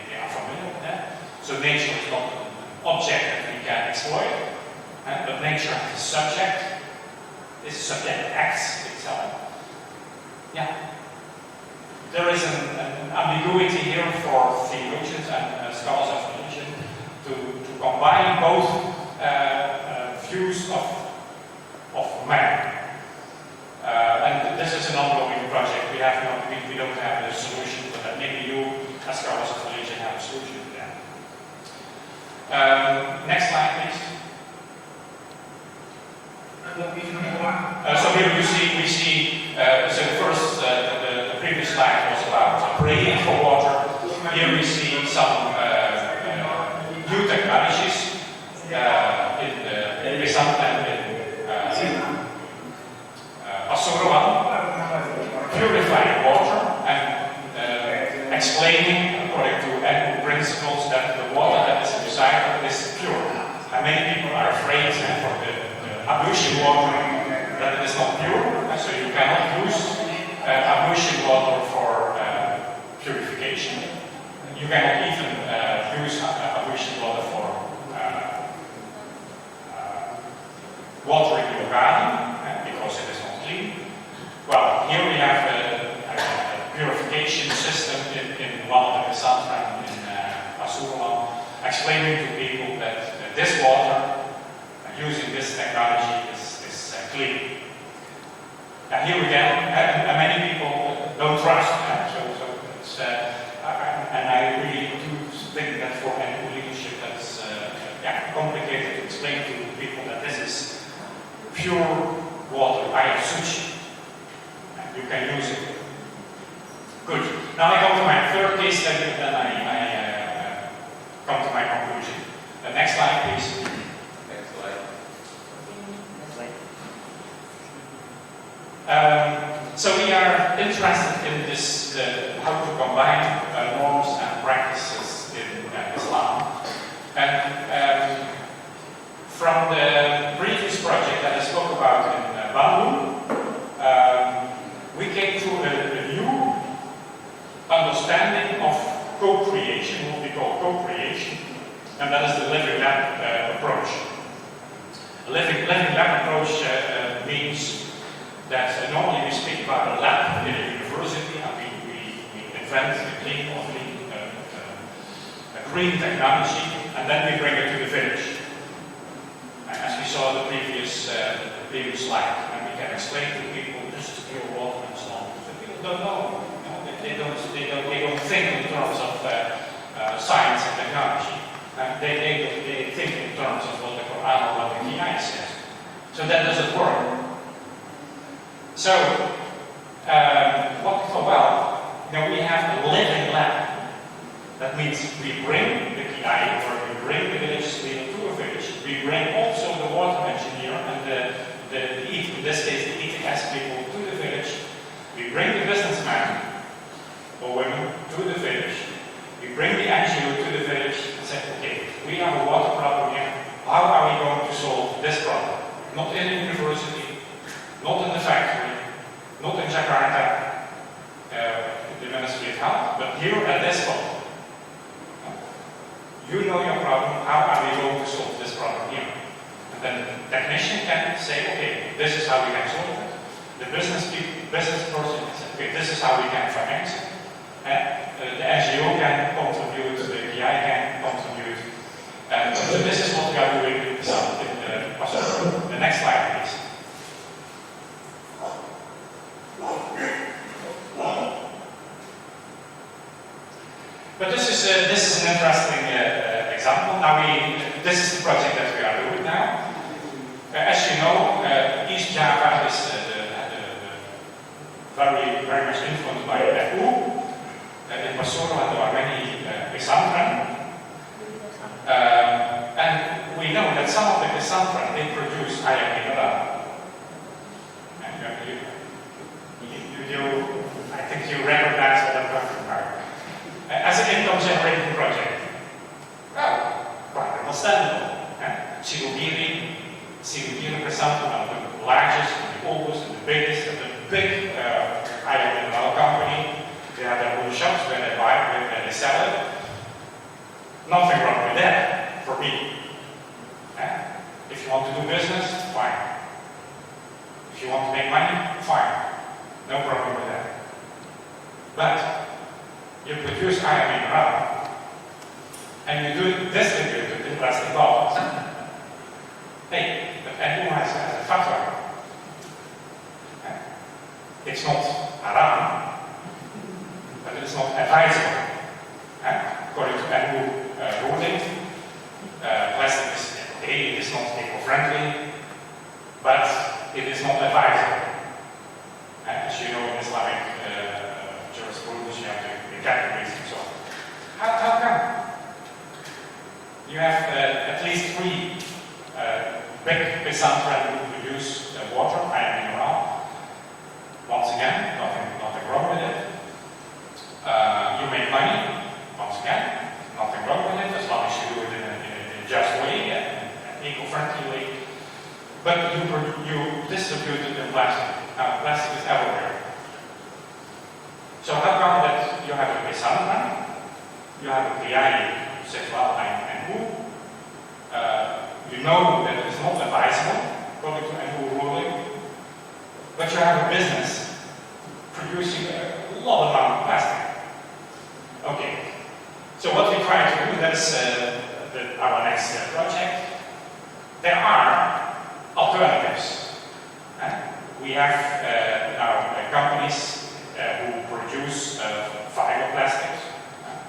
they are familiar with that. So nature is not an object that we can exploit, but nature has a subject. This subject acts itself. Yeah. There is an ambiguity here for theologians and scholars of religion to combine both views of man. And this is an ongoing project. We don't have a solution to that. Maybe you, as scholars of religion, have a solution to that. Next slide, please. So here we see, so first, the previous slide was about praying for water. Here we see some new technologies in Wijsen and in Pasuruan, purifying water and explaining, according to ECO principles, that the water that is recycled is pure. And many people are afraid for the ablution water that it is not pure, so you cannot use ablution water for purification. You cannot even use ablution water for watering your garden because it is not clean. Well, here we have a purification system in one of the Sandra in Pasuruan, explaining to people that this water, using this technology, is clean. And here again, many people don't trust that, so it's, and I really do think that for any leadership that's complicated to explain to people that this is pure water, air sushi, and you can use it. Good. Now I go to my third case study, and then I come to my conclusion. The next slide, please. Next slide. So we are interested in this, how to combine norms and practices in Islam. And from the previous project that I spoke about in Bandung, we came to a new understanding of co-creation, what we call co-creation, and that is the living lab approach. A living lab approach means that normally we speak about a lab in a university, and we invent a green technology, and then we bring it to the village. As we saw in the previous slide, and we can explain to people this is pure water and so on. But people don't know. They don't think in terms of science and technology. They think in terms of what the Quran or what the Qur'an says. So that doesn't work. So, what we thought, well, we have a living lab. That means we bring the KI, or we bring the village leader to a village. We bring also the water engineer and in this case, the ETS people to the village. We bring the businessman or women to the village. We bring the NGO to the village and say, okay, we have a water problem here. How are we going to solve this problem? Not in a university, not in the factory, not in Jakarta, the Ministry of Health, but here at this spot. You know your problem, how are we going to solve this problem here? And then the technician can say, okay, this is how we can solve it. The business person can say, okay, this is how we can finance it. The NGO can contribute, the PI can contribute. And so this is what we are doing in the next slide, please. But this is an interesting example. Now this is the project that we are doing now. As you know, East Java is very much influenced by Peru. In Pasuruan there are many Pesantren. And we know that some of the Pesantren, they produce air mineral. I think you recognize what I'm talking about. As an income generating project. Well, quite understandable. Sigugiri Pesantren are the largest, the oldest, and the biggest, and the big iron mineral company. They have their own shops where they buy it, where they sell it. Nothing wrong with that for me. If you want to do business, fine. If you want to make money, fine. No problem with that. But you produce iron mineral and you do distribute it in plastic bottles. Hey, but anyone has a fatwa. It's not haram, but it's not advisable. According to EU ruling, plastic is okay, it is not eco-friendly, but it is not advisable. As you know, in Islamic jurisprudence, you have the categories and so on. How come? You have at least 3 big Wijsen would produce water and mineral. Once again, nothing wrong with it. You make money. Once again, nothing wrong with it as long as you do it in a just way and eco-friendly way. But you distribute it in plastic. Now, plastic is everywhere. So how come that you have a Wijsen, you have a PI who says, well, I'm who? You know that it's not advisable according to NU ruling, but you have a business producing a lot amount of plastic. Okay, so what we try to do, that's our next project. There are alternatives. We have now companies who produce fiber plastics,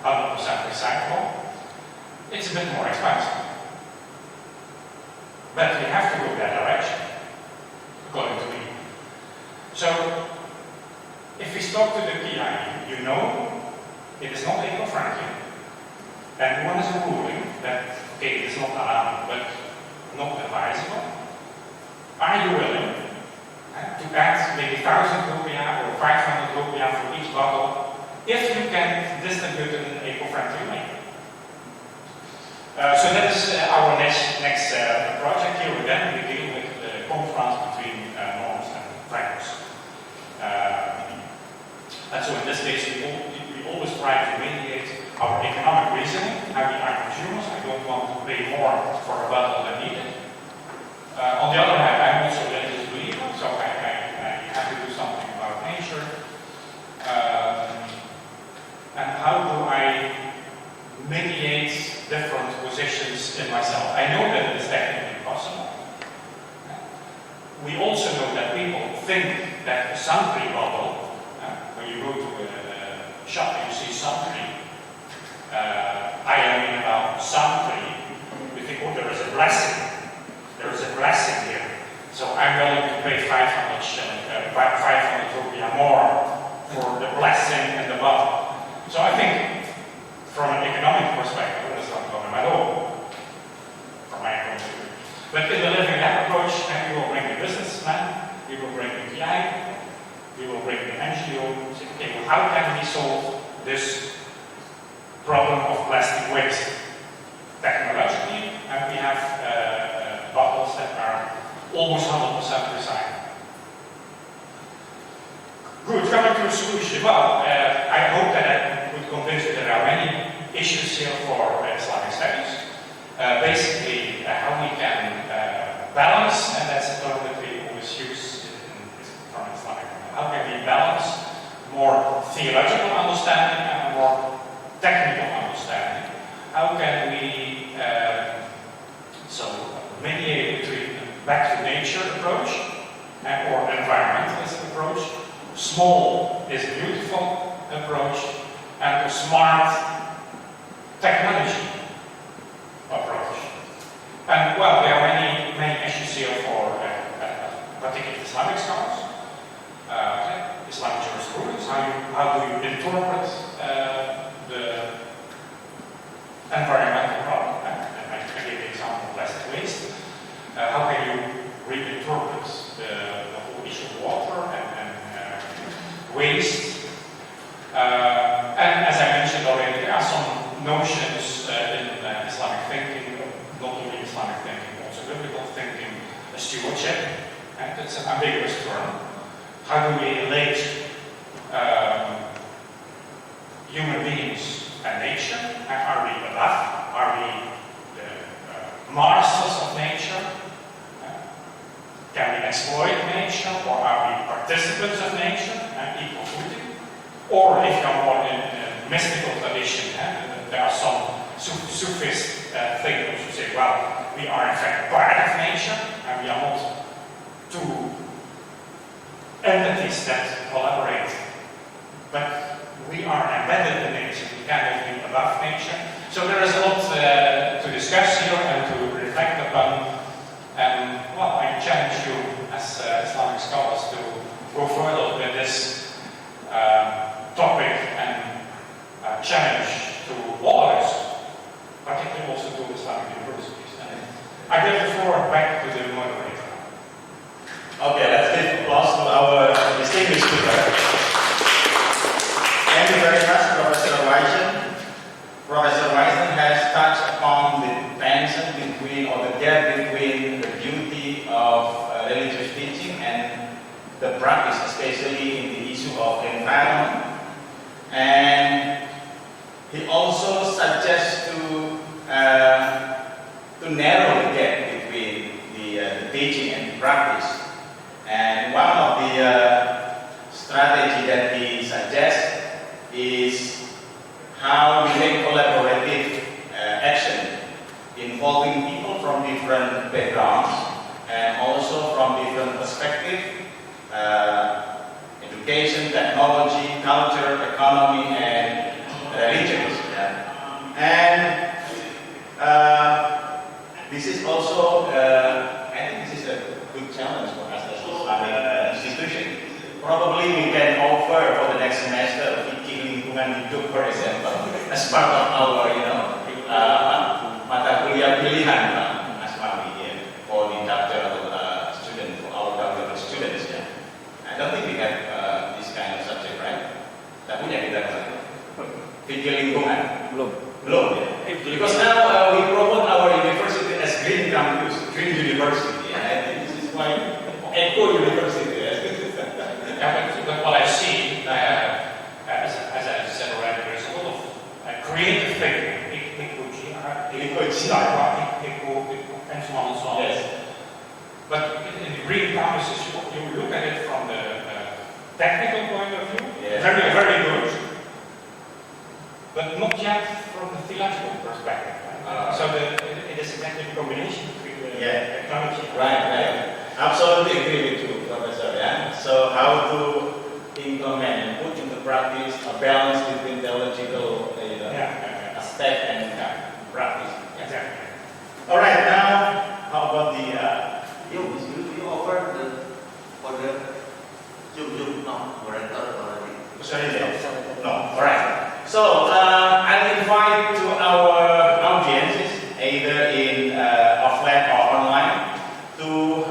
100% recyclable. It's a bit more expensive. But we have to go that direction, according to me. So, if we talk to the PI, you know it is not eco-friendly, and one is a ruling that, okay, it is not allowed, but not advisable. Are you willing to add maybe 1,000 rupiah or 500 rupiah for each bottle if you can distribute it in an eco-friendly way? So that is our next project. Here again, we deal with the conference between norms and frameworks. And so in this case, we always try to mediate our economic reasoning. We are consumers. I don't want to pay more for a bottle than needed. On the other hand, I'm also a religious believer, so I have to do something about nature. And how do I mediate different positions in myself? I know that it is technically possible. We also know that people think that a sun-free bottle, when you go to a shop and you see sun-free, I mean about sun-free, we think, oh, there is a blessing. There is a blessing here. So I'm willing to pay 500 rupiah more for the blessing and the bottle. So I think, from an economic perspective, that's not a problem at all, from my point of view. But in delivering that approach, we will bring the businessman, we will bring the PI, we will bring the NGO, say, okay, well, how can we solve this problem of plastic waste? Technologically, and we have bottles that are almost 100% recycled. Good, coming to a solution. Well, I hope that I could convince you that there are many issues here for Islamic studies. Basically, how we can balance, and that's a term that we always use from Islamic. How can we balance more theological understanding and more technical understanding? How can we mediate between a back to nature approach or environmentalist approach, small is beautiful approach, and a smart technology approach. And well, there are many issues here for particularly Islamic scholars, Islamic jurisprudence. How do you interpret the environmental problem? I gave the example of plastic waste. How can you reinterpret the whole issue of water and waste? And as I mentioned already, there are some notions in Islamic thinking, not only Islamic thinking, also biblical thinking, stewardship, and it's an ambiguous term. How do we relate human beings and nature? And are we above? Are we the masters of nature? Can we exploit nature, or are we participants of nature and equal footing? Or if you're more in a mystical tradition, there are some Sufist thinkers who say, well, we are in fact part of nature, and we are not two entities that collaborate, but we are embedded in nature, we cannot be above nature. So there is a lot to discuss here and to reflect upon. And well, I challenge you as Islamic scholars to go further with this topic and challenge to all of us, particularly also to Islamic universities. And I give the floor back to the moderator. Okay, let's give applause to our distinguished speaker. Thank you very much, Professor Wijsen. Professor Wijsen has touched upon the tension between, or the gap between the beauty of religious teaching and the practice, especially in the issue of environment. And he also suggests to narrow the gap between the teaching and the practice. And one of the strategy that he suggests is how we make collaborative action involving people from different backgrounds and also from different perspectives, education, technology, culture, economy, and religions. And this is also, I think this is a good challenge for us as an Islamic institution. Probably we can offer for the next semester fikih lingkungan hidup, for example, as part of our, mata kuliah pilihan Asmawi for the doctoral student, for our doctoral students. I don't think we have this kind of subject, right? Tak punya kita fikih lingkungan. Belum. Because now we promote our university as green campus, green university. And I think this is why Eco University. But what I see, as I said already, there's a lot of creative thinking, ecology, and so on and so on. Yes. But in the green campuses, you look at it from the technical point of view, Yes. very, very good, but not yet from the theological perspective. So it is exactly a combination between the technology. Right. Absolutely agree with you, Professor. So how to implement and put into practice a balance between theological aspect and practice. Exactly. All right. Now, how about the You offer for the Zoom moderator already. sorry, no. All right. So I'll invite to our audiences, either in offline or online, to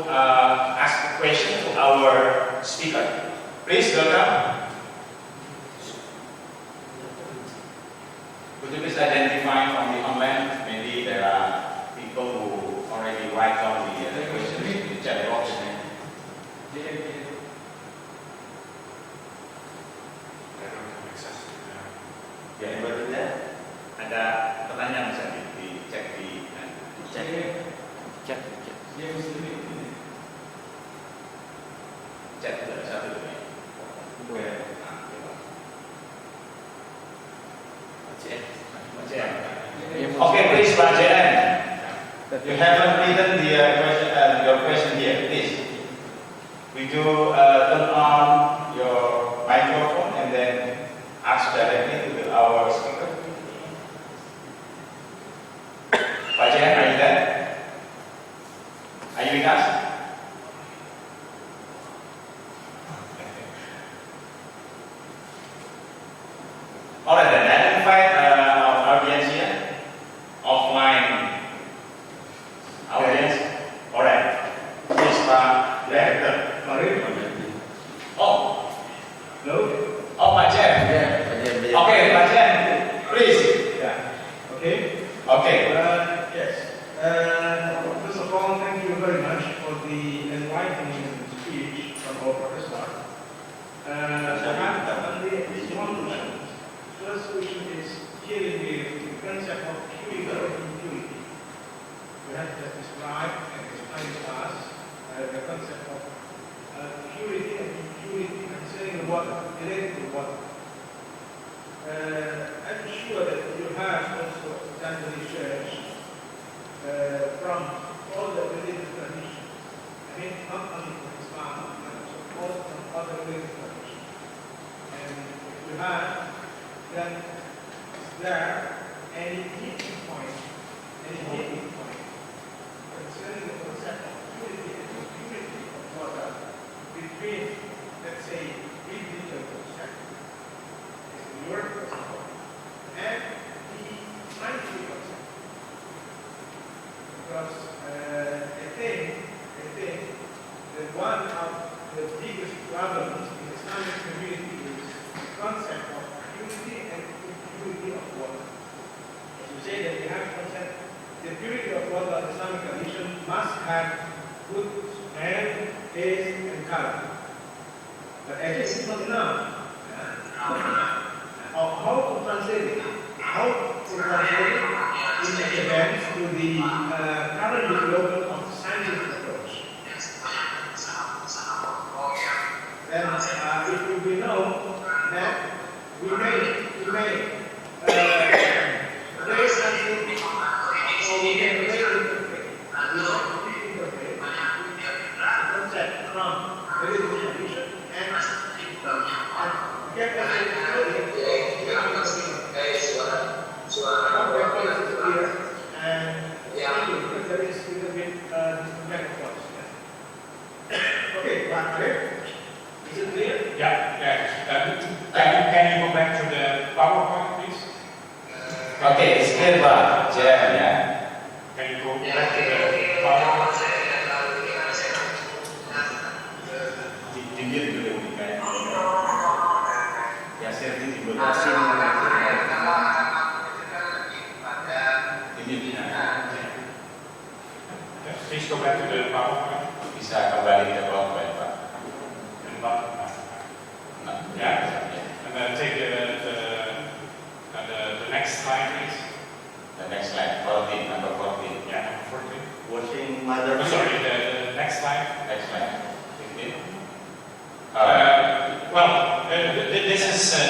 ask a question to our speaker. Please welcome. Could you please identify from the online? Maybe there are people who already write down the questions in the chat box. I don't have access to Ya, Anybody there? ada pertanyaan bisa dicek di chat ada satu ya. Okay, please, Pak JN. You haven't written the your question here, please. Would you turn on your microphone and then ask directly to our speaker? Pak JN, are you there? Are you with us? All right, then identify our audience here, offline audience. All right, please, Pak Director. Oh, Hello? oh, Pak Jen. Okay, Pak Jen, please. Yeah. Okay. Okay. Yes. First of all, thank you very much for the enlightening speech from our professor. I have only one question. First question is here in the concept of purity or impurity. We have just described and explained to us the concept of purity and impurity concerning the water, related to water. I'm sure that you have also done the research from all the religious traditions. I mean, not only from Islam, but also from other religious traditions. And if you have, then is there any meeting point concerning the concept of purity and impurity of water between, let's say, biblical perspective, is the word principle, and the scientific concept? Because say that we have to concept the purity of water of Islamic tradition must have good smell, taste, and color. But actually, it's not enough. How to translate it? How to translate it in events to the current development of the scientific approach? Then, if we know that we may raise something, or we can interpret the concept from religious tradition and get there is a little bit back and forth. Okay, back there. Is it clear? Yeah. Can you go back to the PowerPoint, please? Okay, it's clear, Pak. Yeah. Can you go back to the PowerPoint? Dilihat dulu kayak. Ya, saya divulgasi. Please go back to the PowerPoint. Bisa kembali ke PowerPoint, Pak. Yeah. And then take the next slide, please. The next slide, 14, number 14. Yeah, number 14. Washing mother. Oh, sorry, the next slide. Next slide. 15. This is a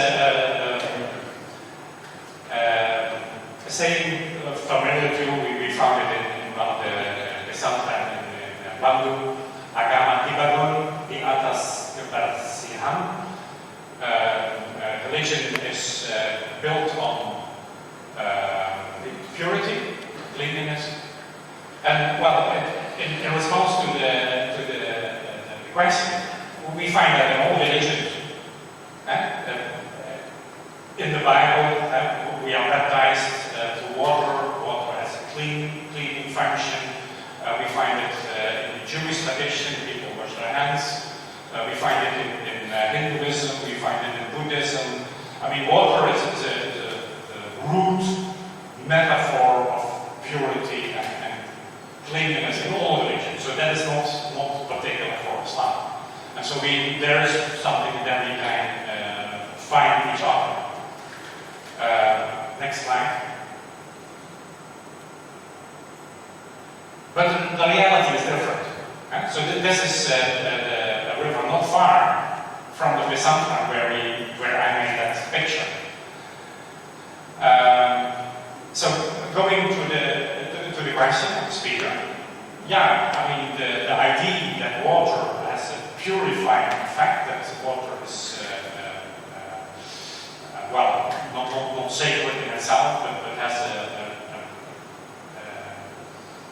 saying familiar to you. We found it in one of the Pesantren in Bandung. Agama dibangun di atas kebersihan. Religion is built on purity, cleanliness, and in response to the question, we find that in all religions, in the Bible, we are baptized to water. Water has a cleaning function. We find it in the Jewish tradition, people wash their hands. We find it in Hinduism, we find it in Buddhism. I mean, water is the root metaphor of purity and cleanliness in all religions. So that is not particular for Islam. And so there is something that we can find in each other. Next slide. But the reality is different. So this is a river not far from the Wijsen where I made that picture. So going to the question of the speaker, yeah, I mean the idea that water has a purifying effect, that water is not sacred in itself, but has a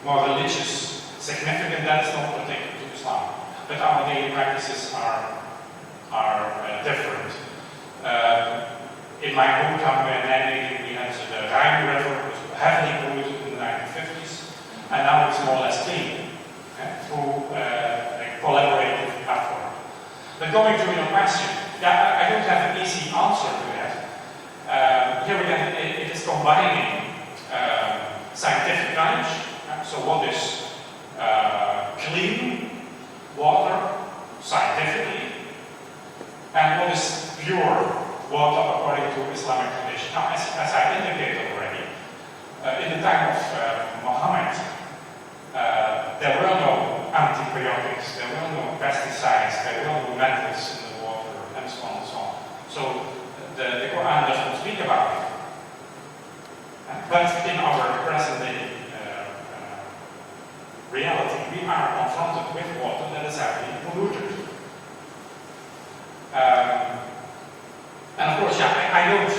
more religious significance, that is not particular to Islam. But our daily practices are different. In my hometown where Nijmegen, we had the Rhine River, was heavily polluted in the 1950s, and now it's more or less clean through a collaborative effort. But going to your question, I don't have an easy answer to that. Here again, it is combining scientific knowledge. So what is clean water scientifically, and what is pure water according to Islamic tradition. Now, as I indicated already, in the time of Muhammad, there were no antibiotics, there were no pesticides, there were no metals in the water, and so on and so on. So the Quran does not speak about it. But in our present day reality, we are confronted with water that is heavily polluted. And of course, I don't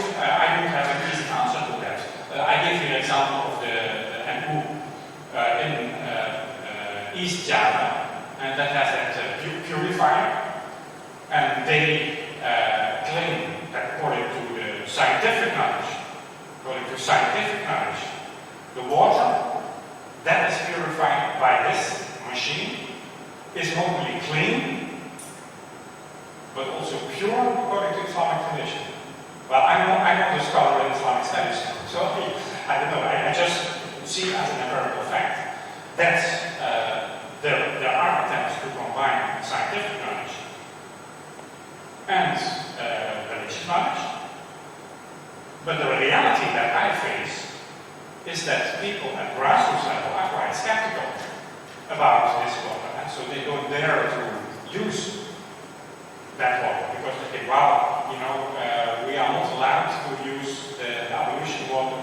have an easy answer to that. I give you an example of the NU in East Java, and that has that purifier, and they claim that according to the scientific knowledge, the water that is purified by this machine is not only clean, but also pure according to Islamic tradition. Well, I'm not a scholar in Islamic studies, so I don't know, I just see it as an empirical fact that there are attempts to combine scientific knowledge and religious knowledge. But the reality that I face is that people at grassroots level are quite skeptical about this water, and so they don't dare to use that water because they think, well, you know, we are not allowed to use the ablution water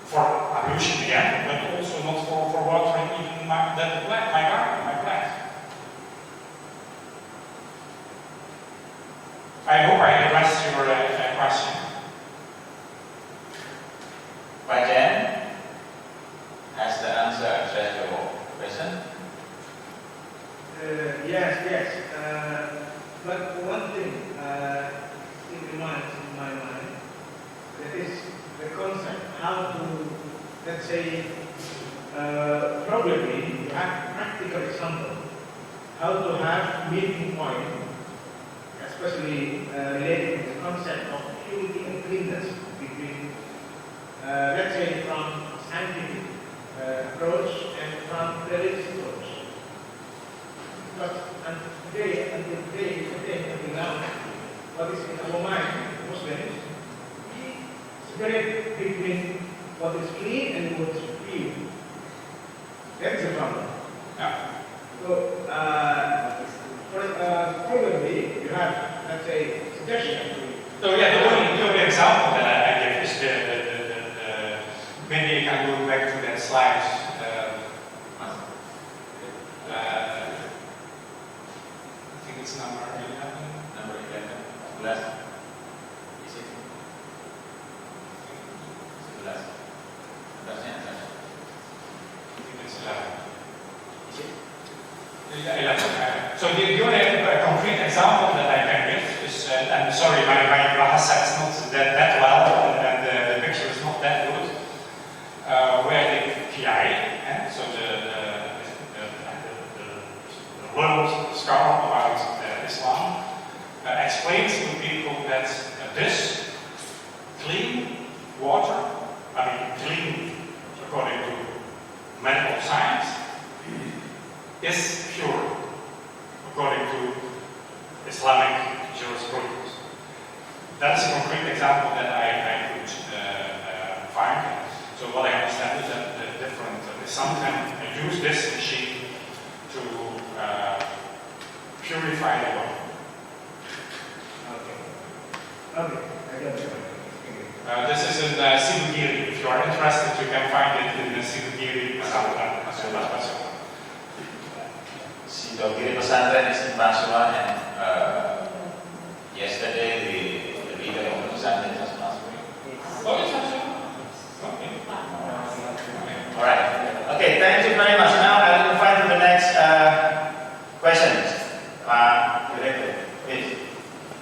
for ablution again, but also not for watering even my garden, my plants. I hope I addressed your question. Wijsen, has the answer addressed your question? Yes. But one thing still remains in my mind, that is the concept, how to, let's say, probably you have practical example, how to have meeting point, especially related to the concept of purity and cleanness between, let's say, from scientific approach and from religious approach. But until now, what is in our mind, Muslims, we separate between what is clean and what is pure. That's the problem. Yeah. So, probably you have, let's say, suggestion. So yeah, the only example that I give is the maybe you can go back to that slide. I think it's number 11. Number 11. Last. Is it? Last. I think it's 11. Is it? 11. So the only concrete example that I can give is, and sorry, my Bahasa is not that well, and the picture is not that good, where the PI, so the world scholar about Islam, explains to people that this clean water, clean according to medical science, is pure according to Islamic jurisprudence. That's a concrete example that I could find. So what I understand is that the different sometimes use this machine to purify the water. Okay, I got it. This is in Sibugiri. If you are interested, you can find it in the Sibugiri Pesantren. Sibugiri Pesantren is in Basua, and yesterday the leader of the Pesantren has passed away. Oh, it's actually? Okay. Alright. Okay, thank you very much. Now I will invite to the next questions. Director, please.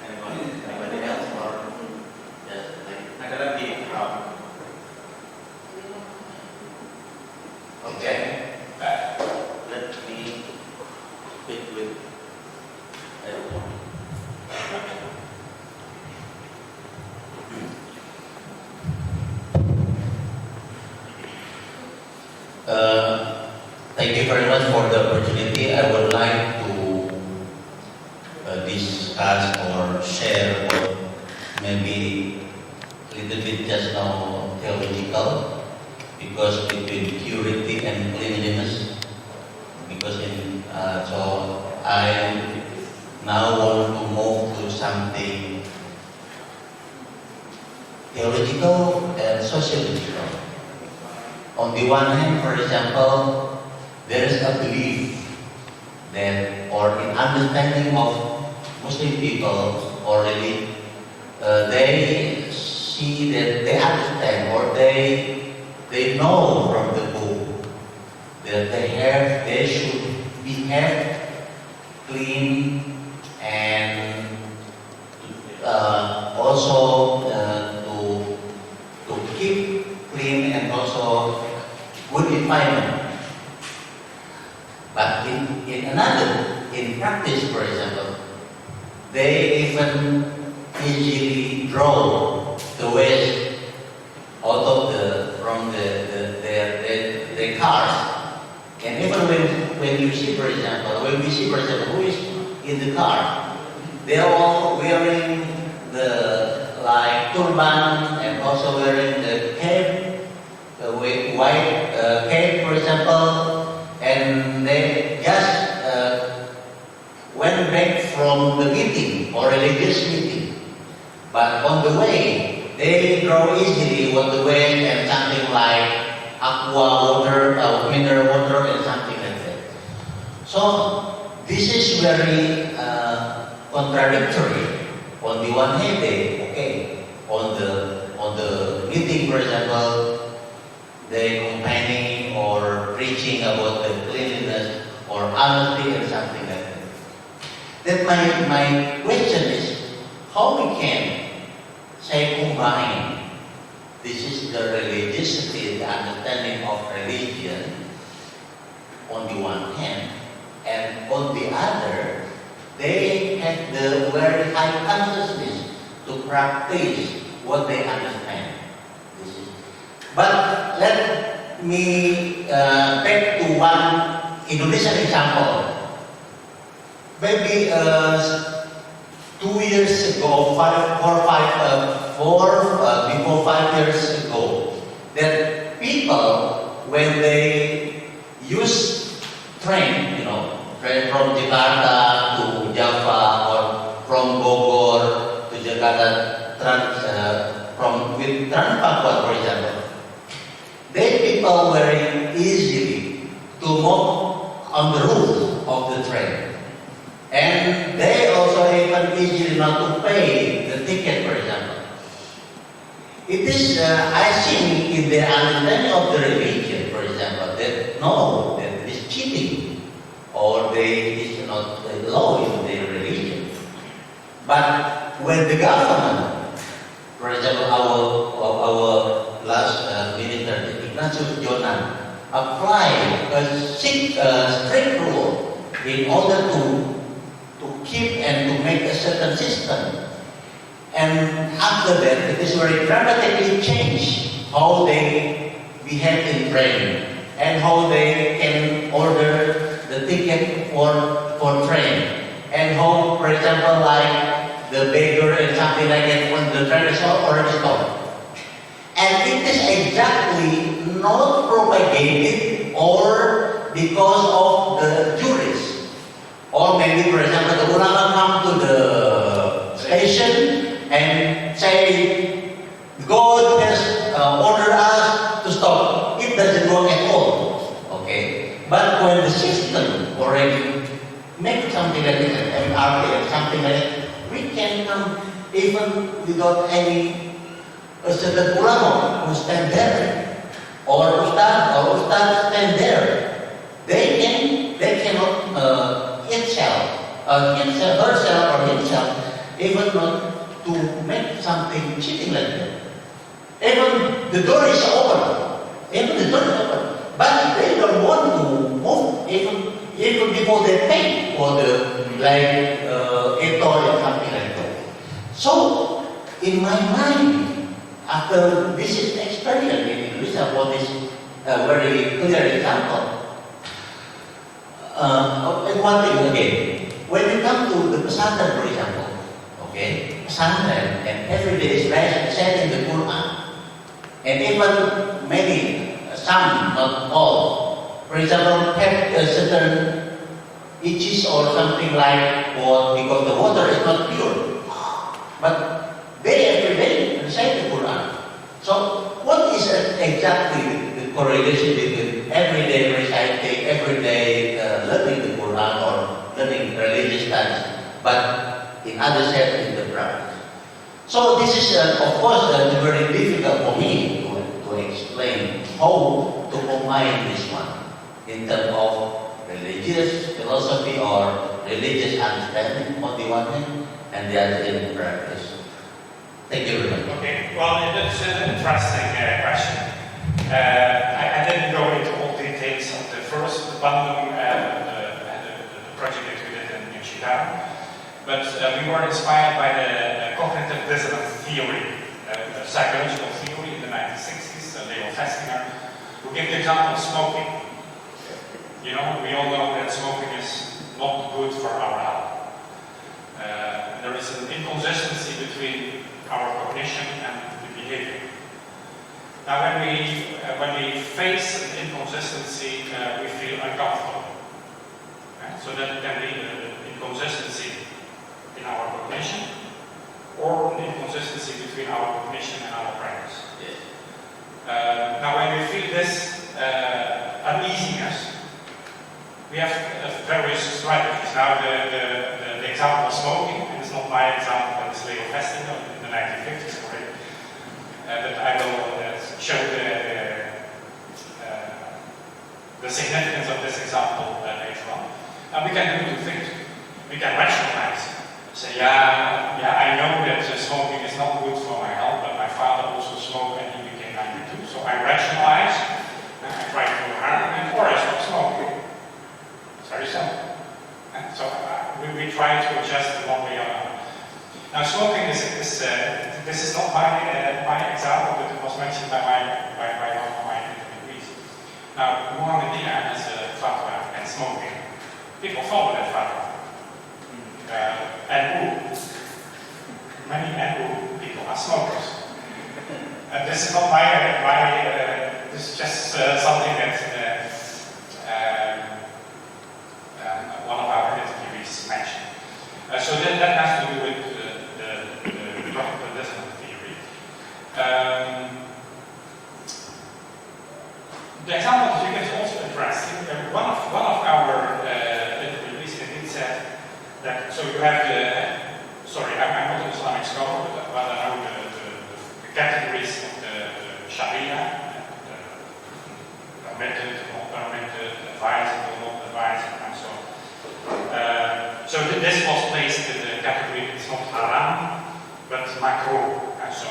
Anybody else or just like Lagi. Okay. let me speak with everyone. Thank you very much for the opportunity. I would like to discuss or share, or maybe a little bit just now theological, because between purity and cleanliness, because so I now want to move to something theological and sociological. On the one hand, for example, there is a belief that, or in understanding of Muslim people, or really, they see that they understand, or they know from the book that they should behave clean and also to keep clean and also good environment. But in practice, for example, they even easily draw the waste out of from their cars. And even when you see, for example, who is in the car, they are all wearing the like turban and also wearing the cape, with white cape, for example, and they just went back from the meeting or religious meeting. But on the way, they draw easily on the way and something like aqua water, mineral water, and something like that. So this is very contradictory. On the one hand, on the meeting, for example, they complaining or preaching about the cleanliness or honesty and something like that. Then my question is, how we can say combine? This is the religiosity, the understanding of religion on the one hand, and on the other, they have the very high consciousness to practice what they understand. But let me take to one Indonesian example. Maybe 2 years ago, before 5 years ago, that people, when they use train, train from Jakarta to Java or from Bogor to Jakarta, with Trans Papua, for example, they people very easily to move on the roof of the train. And they also even easily not to pay the ticket, for example. It is, I think, in their understanding of the religion, for example, that no, that it is cheating, or it is not the law in their religion. But when the government, for example, our last minister, Ignatius Jonan, applied a strict rule in order to keep and to make a certain system. And after that, it is very dramatically changed how they behave in train and how they can order the ticket for train. And how, for example, like the beggar and something like that, when the train is already stopped. And it is exactly not propagated or because of the jurists. Or maybe, for example, the ulama come to the station and say, God has ordered us to stop. It doesn't work at all. Okay? But when the system already make something like this, MRT or something like that, we can come even without any certain ulama who stand there, or ustad stand there. They cannot herself or himself, even not to make something cheating like that. Even the door is open. But they don't want to move even before they pay for the toll or something like that. So, in my mind, after this experience in Indonesia for this very clear example, and one thing again, when you come to the pesantren, for example, pesantren, and every day is reciting the Quran, and even some, not all, for example, have a certain itches or something like, or because the water is not pure, but they every day recite the Quran. So, what is exactly the correlation between everyday reciting, everyday learning the Quran or learning religious studies, but in other sense in the practice? So this is, of course, very difficult for me to explain how to combine this one in terms of religious philosophy or religious understanding on the one hand, and the other in practice. Thank you very much. Okay, well, that's an interesting question. I didn't go into all details of the first Bandung, the project that we did in Chicago, but we were inspired by the cognitive dissonance theory, psychological theory in the 1960s. Vestinger, who gave the example of smoking. You know, we all know that smoking is not good for our health. There is an inconsistency between our cognition and the behavior. Now, when we face an inconsistency, we feel uncomfortable. So that can be an inconsistency in our cognition, or an inconsistency between our cognition and our practice. Yes. Now, when we feel this uneasiness, we have various strategies. Now, the example of smoking, and it's not my example, but it's Leo Vestinger in the 1950s already. But I will show the significance of this example later on. And we can do two things. We can rationalize. Say, yeah, I know that smoking is not good for my health, but my father also smoked and he became 92. So I rationalize, and I try to harm, or I stop smoking. It's very simple. And so we try to adjust one way or another. Now, smoking is this is not my example, but it was mentioned by one of my interviewees. Now, Muhammadiyah has a fatwa and smoking. People follow that fatwa. Many NU people are smokers. This is not this is just something that one of our interviewees mentioned. So that has to do with the Protestantism theory. The example that you give is also interesting. One of our interviewees indeed said that, so you have I'm not an Islamic scholar, but I know the categories of the Sharia, permitted, not permitted, advisable, not advisable, and so on. So this was placed in the category, it's not haram, but makruh. And so,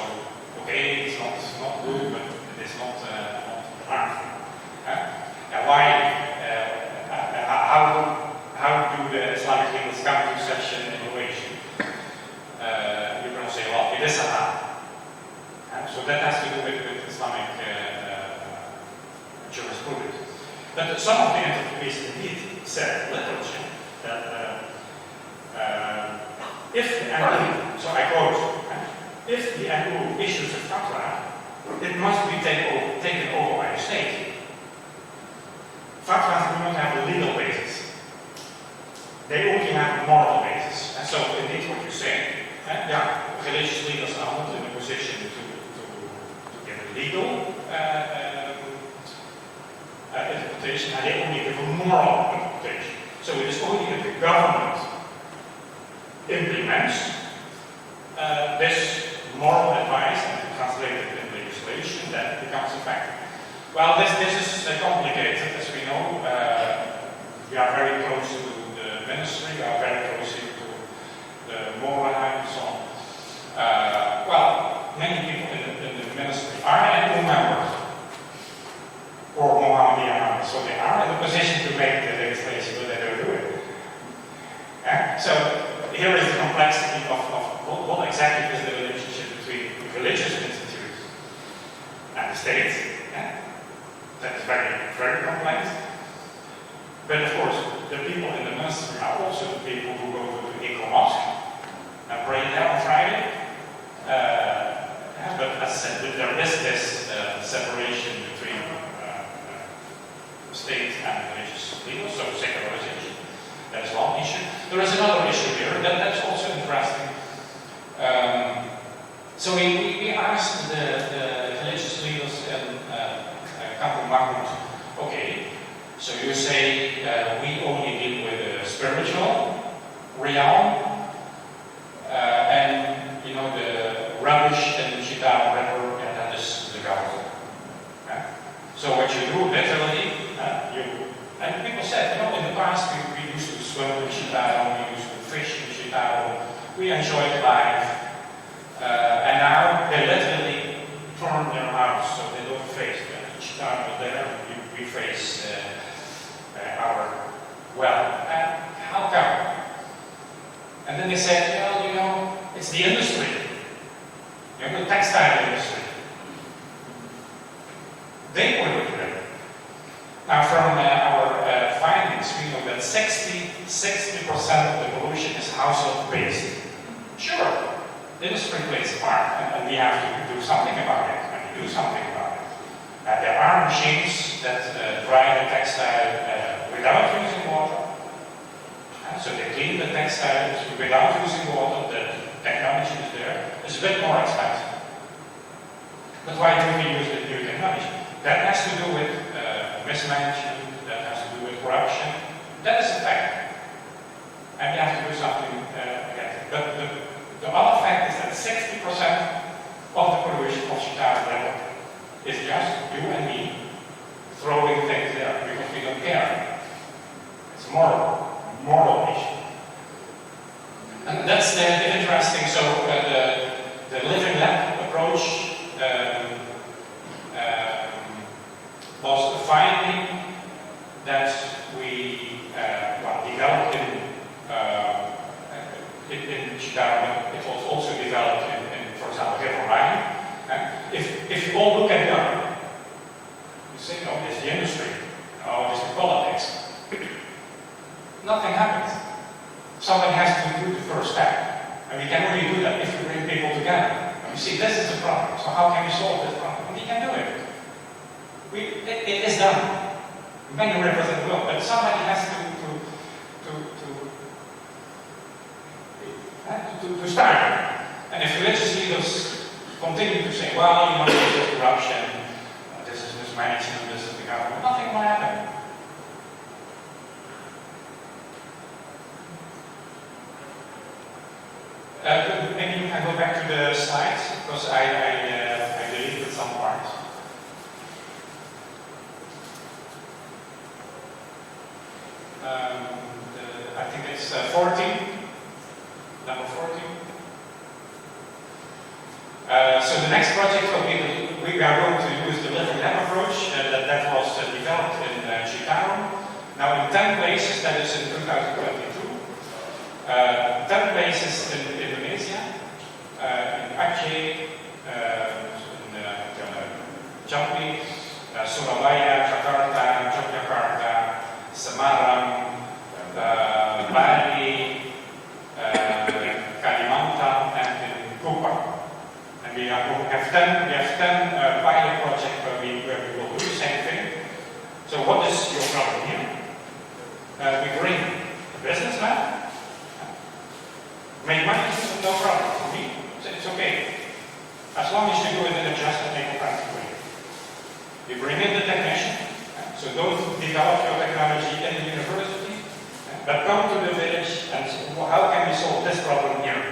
okay, it's not good, but it is not harmful. Why? How do the Islamic leaders come to such an evaluation? You're going to say, well, it is haram. So that has to do with Islamic jurisprudence. But some of the interviewees indeed said literature that if the NU, so I quote, if the NU issues a fatwa, it must be taken over by the state. Fatwas do not have a legal basis. They only have a moral basis. And so, indeed, what you say, religious leaders are not in a position to give a legal interpretation, and they only give a moral interpretation. So it is only if the government implements this moral advice and translated in legislation that it becomes effective. Well, this is complicated, as we know. We are very close to the ministry, we are very close to the moral and so on. Well, many people in the ministry are NU members or Mohammedan members, so they are in a position to make the legislation, but they don't do it. So here is the complexity of what exactly is the relationship between religious institutes and the state. That is very, very complex. But of course, the people in the ministry are also the people who go to the Ecology and pray there on Friday. But as I said, there is this separation between state and religious leaders, so secularization. That is one issue. There is another issue here that's also interesting. So we asked the religious leaders in Kampung Mahmud, okay, so you say we only deal with the spiritual realm and the rubbish in the Chitara River, and that is the government. So what you do literally, and people said, in the past we used to swim in Chitara, we used to fish in Chitara, we enjoyed life, and now they literally turn their house so they don't face the Chitara there, we face our well. And how come? And then they said, well, it's the industry, the textile industry. they pollute the river. Now, from our findings, we know that 60% of the pollution is household-based. Sure, industry plays a part, and we have to do something about it, and we do something about it. There are machines that dry the textile without using water. So they clean the textiles without using water. The technology is there. It's a bit more expensive. But why do we use the new technology? That has to do with mismanagement, that has to do with corruption. That is a fact. And we have to do something against it. But the other fact is that 60% of the pollution of Chicago River is just you and me throwing things there because we don't care. It's a moral issue. And that's the interesting, so the living lab approach was a finding that we developed in Chicago. It was also developed in for example, River Rhine. If you all look at the other, you say, no, it's the industry, no, it's the politics. Nothing happens. Somebody has to do the first step. And we can only do that if we bring people together. And we see this is a problem, so how can we solve this problem? And we can do it. It is done. Many rivers it will, but somebody has to start. And if religious leaders continue to say, well, you know, this is corruption, this is mismanagement, this is the government, nothing will happen. Maybe you can go back to the slides, because I deleted some parts. I think it's 14, number 14. So the next project will be, we are going to use the living lab approach that was developed in Chicago. Now in 10 places, that is in 2022. 10 places in Indonesia, in Aceh, in Jambi, Surabaya, Jakarta, Yogyakarta, Semarang, Bali, Kalimantan, and in Kupang. And we have 10 pilot projects where we will do the same thing. So what is your problem here? We bring a businessman. Make money, no problem for me. It's okay. As long as you do it in a just and eco-friendly way. You bring in the technician, so don't develop your technology in the university, but come to the village and say, well, how can we solve this problem here?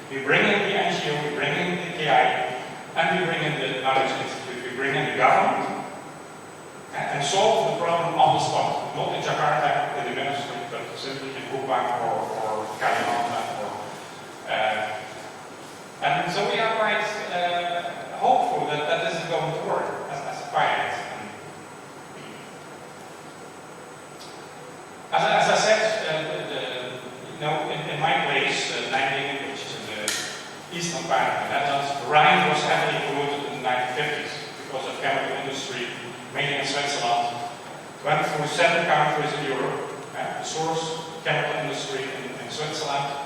We bring in the NGO, we bring in the KI, and we bring in the Knowledge Institute, we bring in the government, and solve the problem on the spot. Not in Jakarta, in the ministry, but simply in Kupang or Kalimantan. And so we are quite hopeful that this is going to work as a pilot. As I said, in my place, Nijmegen, which is in the eastern part of the Netherlands, the Rhine was heavily polluted in the 1950s because of chemical industry, mainly in Switzerland. Went through 7 countries in Europe, the source chemical industry in Switzerland.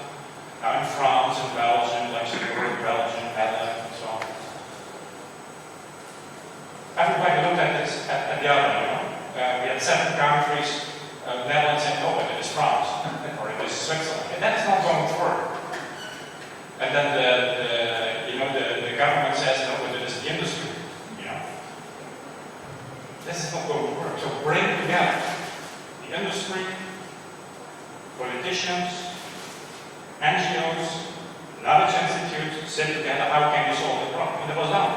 Now in France, in Belgium, Luxembourg, Belgium, Netherlands, and so on. Everybody looked at this at the other, we had 7 countries, Netherlands and no, but it is France, or it is Switzerland. And that's not going to work. And then the government says, no, but it is the industry, This is not going to work. So bring together the industry, politicians, NGOs, Knowledge Institute, sit together, how can we solve the problem? And it was done.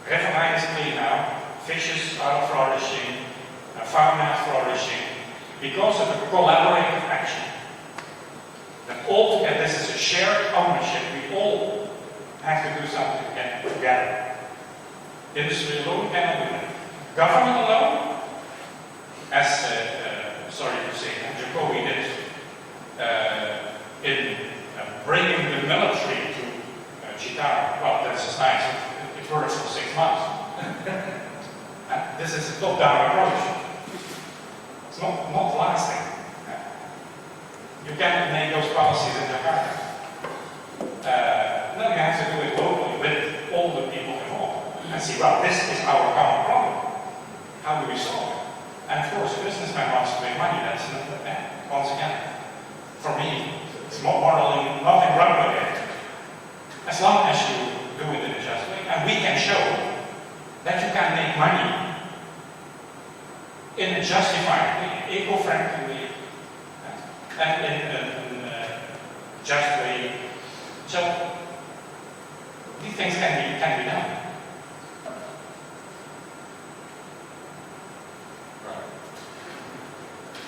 River Rhine is clean now, fishes are flourishing, fauna is flourishing, because of a collaborative action. That all together, this is a shared ownership, we all have to do something together. Industry alone cannot do that. Government alone, as, sorry to say, Jacobi did, in bringing the military to Chicago. Well, that's just nice. It works for 6 months. This is a top-down approach. It's not lasting. You can't make those policies in Jakarta. Then you have to do it locally with all the people involved and see, well, this is our common problem. How do we solve it? And of course, a businessman wants to make money. That's not once again, for me, it's morally nothing wrong with it. As long as you do it in a just way, and we can show that you can make money in a justified way, eco-friendly way, and in a just way. So these things can be done.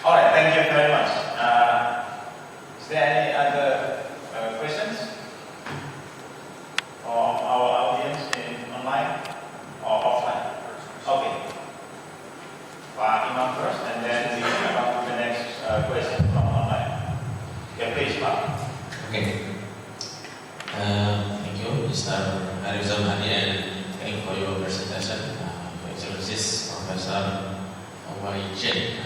All right, thank you very much. Is there any other questions for our audience online or offline? Okay. Pak Imam first, and then we will come to the next question from online. Yeah, please, Pak. Okay. Thank you, Mr. Wijsen, and thank you for your presentation, Your Excellencies, Professor Wijsen.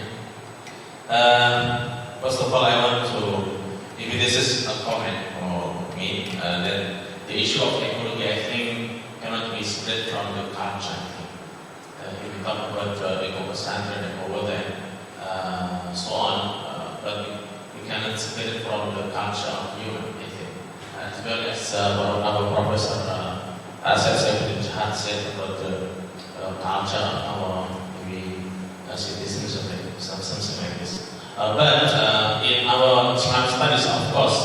First of all, I want to, maybe this is a comment for me, that the issue of ecology, I think, cannot be split from the culture. If we talk about eco-standard, eco-weather, so on, but we cannot split it from the culture of human, I think. As well as our Professor Asep said about the culture of our maybe citizens of something like this. But in our Islamic studies, of course,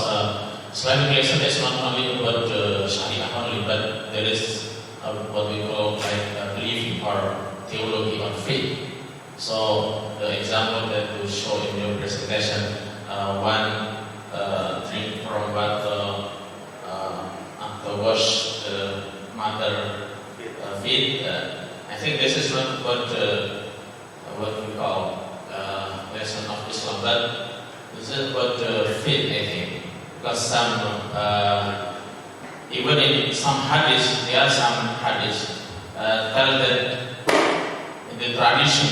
Islamic lesson is not only about Sharia only, but there is what we call belief or theology or faith. So the example that you show in your presentation, one drink from water after wash the mother feet. I think this is not what we call lesson of Islam, but this is about faith, I think, because some even in some hadiths, there are some hadiths tell that in the tradition,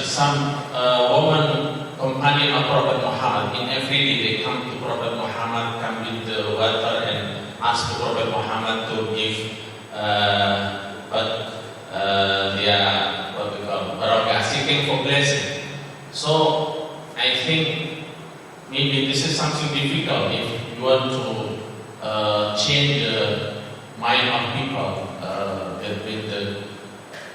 some woman companion of Prophet Muhammad, in every day they come to Prophet Muhammad, come with the water and ask the Prophet Muhammad to give they are what we call barokah, seeking for blessing. So I think maybe this is something difficult if you want to change the mind of people with the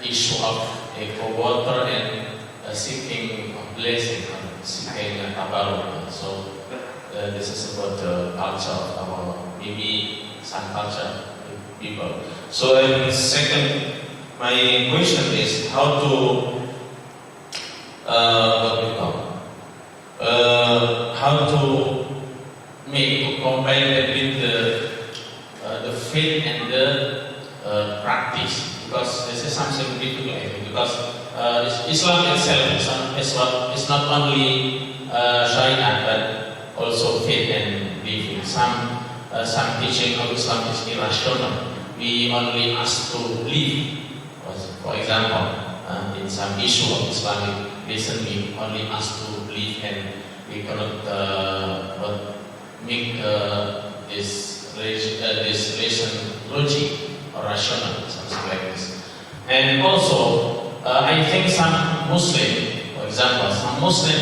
issue of eco-water and seeking blessing, seeking tabarruk. So this is about the culture of our, maybe some culture people. So then second, my question is how to how to combine that with the faith and the practice, because this is something difficult, I think, because Islam itself is not only Sharia but also faith and belief. Some teaching of Islam is irrational. We only ask to believe. For example, in some issue of Islamic lesson, we only ask to believe, and we cannot make this lesson logic or rational, something like this. And also, I think some Muslim, for example, some Muslim,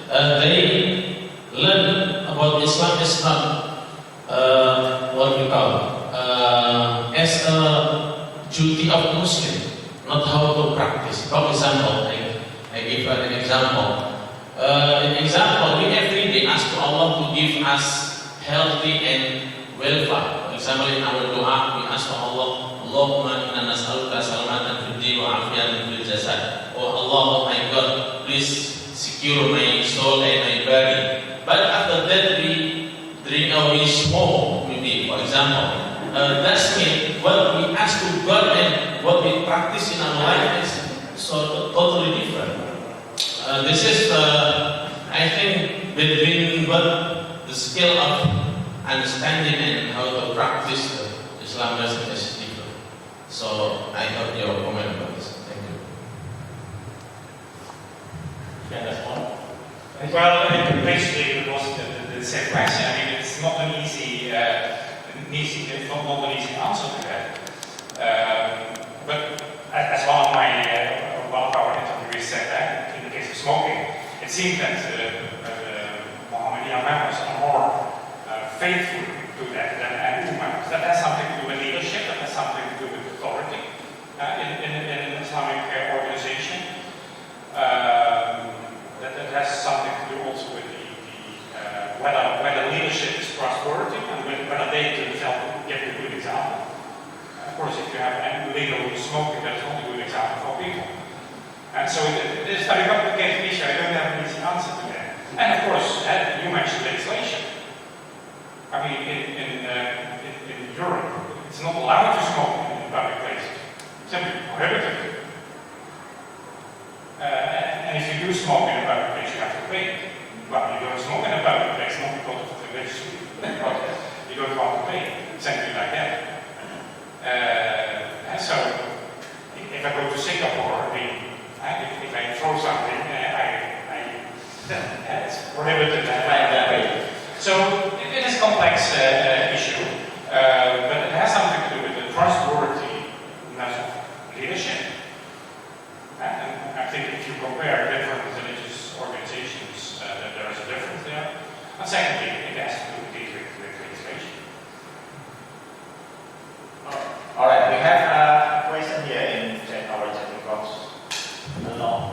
they learn about Islam is not what we call as a duty of Muslim, not how to practice. For example, I give an example. We every day ask to Allah to give us healthy and welfare. For example, in our dua, we ask to Allah, Allahumma inna nas'aluka salamatan fid din wa afiyatan fil jasad. Oh Allah, oh my God, please secure my soul and my body. But after that, we drink or we smoke, maybe, for example. That's mean what we ask to God and what we practice in our life is so totally different. This is, I think, between the skill of understanding and how to practice Islam is different. So I hope your comment about this. Thank you. Well, basically it was the same question. I mean, it's not an easy, not an easy answer to that. But as one of our interviewees said, in the case of smoking, it seems that Mohammedan members are more faithful to that than Hindu members. That has something to do with leadership. That has something to do with authority in an Islamic organization. That has something to do also with whether leadership is trustworthy and whether they themselves give a good example. Of course, if you have a leader who is smoking, that is not a good example for people. And so it is a very complicated issue. I don't have an easy answer to that. And of course, you mentioned legislation. I mean, in Europe, it's not allowed to smoke in public places. It's simply prohibited. And if you do smoke in a public place, you have to pay. Well, you don't smoke in a public place, not because of the religious reason, but you don't want to pay. Something like that. And so, if I go to Singapore, if I throw something, it's prohibited. So, it is a complex issue, but it has something to do with the trustworthiness of leadership. And I think if you compare different religious organizations, there is a difference there. And secondly, it has to do with legislation. All right, we have a question here in our chat box. Hello.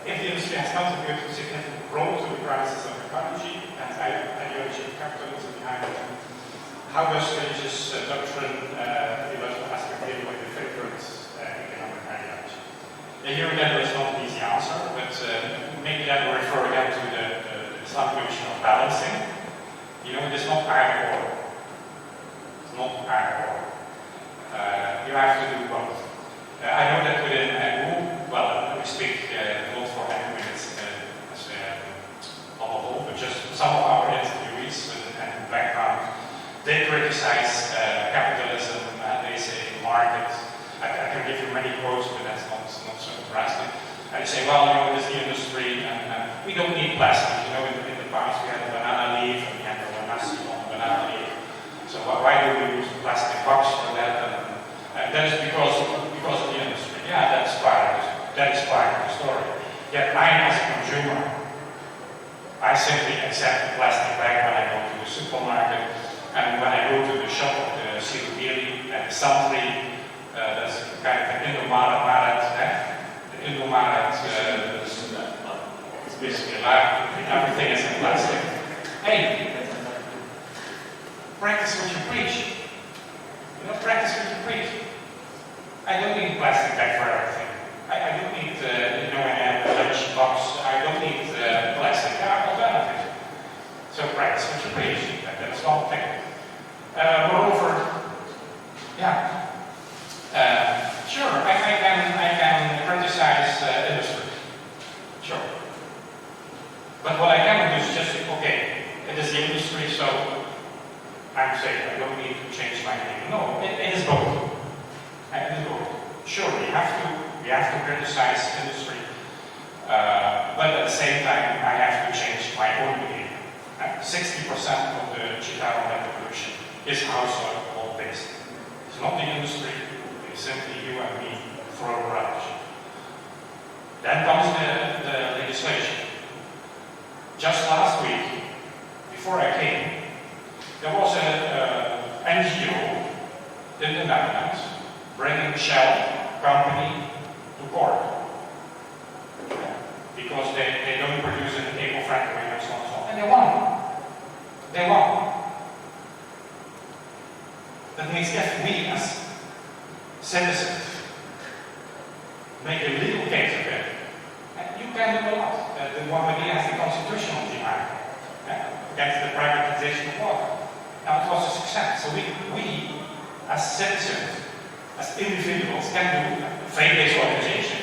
If the industry has contributed a significant role to the crisis of ecology and ideology of capitalism behind it, how does religious doctrine, theological aspect deal with the favorite economic ideology? Here again, there is not an easy answer, but maybe I will refer again to the Islamic notion of balancing. You know, it is not either or. It's not either or. You have to do both. I know that within we speak a lot for minutes as a whole, but just some of our interviewees and background, they criticize capitalism, they say market. I can give you many quotes, but that's not so interesting. And they say, well, you know, it is the industry, and we don't need plastic. You know, in the past we had a banana leaf, and we had a nasi on the banana leaf. So why do we use plastic box for that? And that is because of the industry. Yeah, that is part of the story. Yet I, as a consumer, I simply accept the plastic bag when I go to the supermarket, and when I go to the shop of the Sirubiri and the Santri, that's kind of an Indo-Marat, the Indo-Marat, it's basically like everything is in plastic. Hey, practice what you preach. You know, practice what you preach. I don't need plastic bag for everything. I don't need, when I have a lunch box, I don't need plastic. There are alternatives. So practice what you preach. That's one thing. Moreover, sure, I can criticize industry. Sure. But what I cannot do is just, okay, it is the industry, so I'm safe. I don't need to change my name. No, it is both. It is both. Sure, we have to criticize industry, but at the same time, I have to change my own behavior. 60% of the Chicago lead pollution is household based. It's not the industry, it's simply you and me throwing rubbish. Then comes the legislation. Just last week, before I came, there was an NGO in the Netherlands bringing Shell company to court because they don't produce an eco-friendly way and so on and so on. And they won. They won. That means if we as citizens make a legal case of it, you can do a lot. The Mohammedan has the constitutional behind against the privatization of water. Now it was a success. So we as citizens as individuals can do faith-based organization.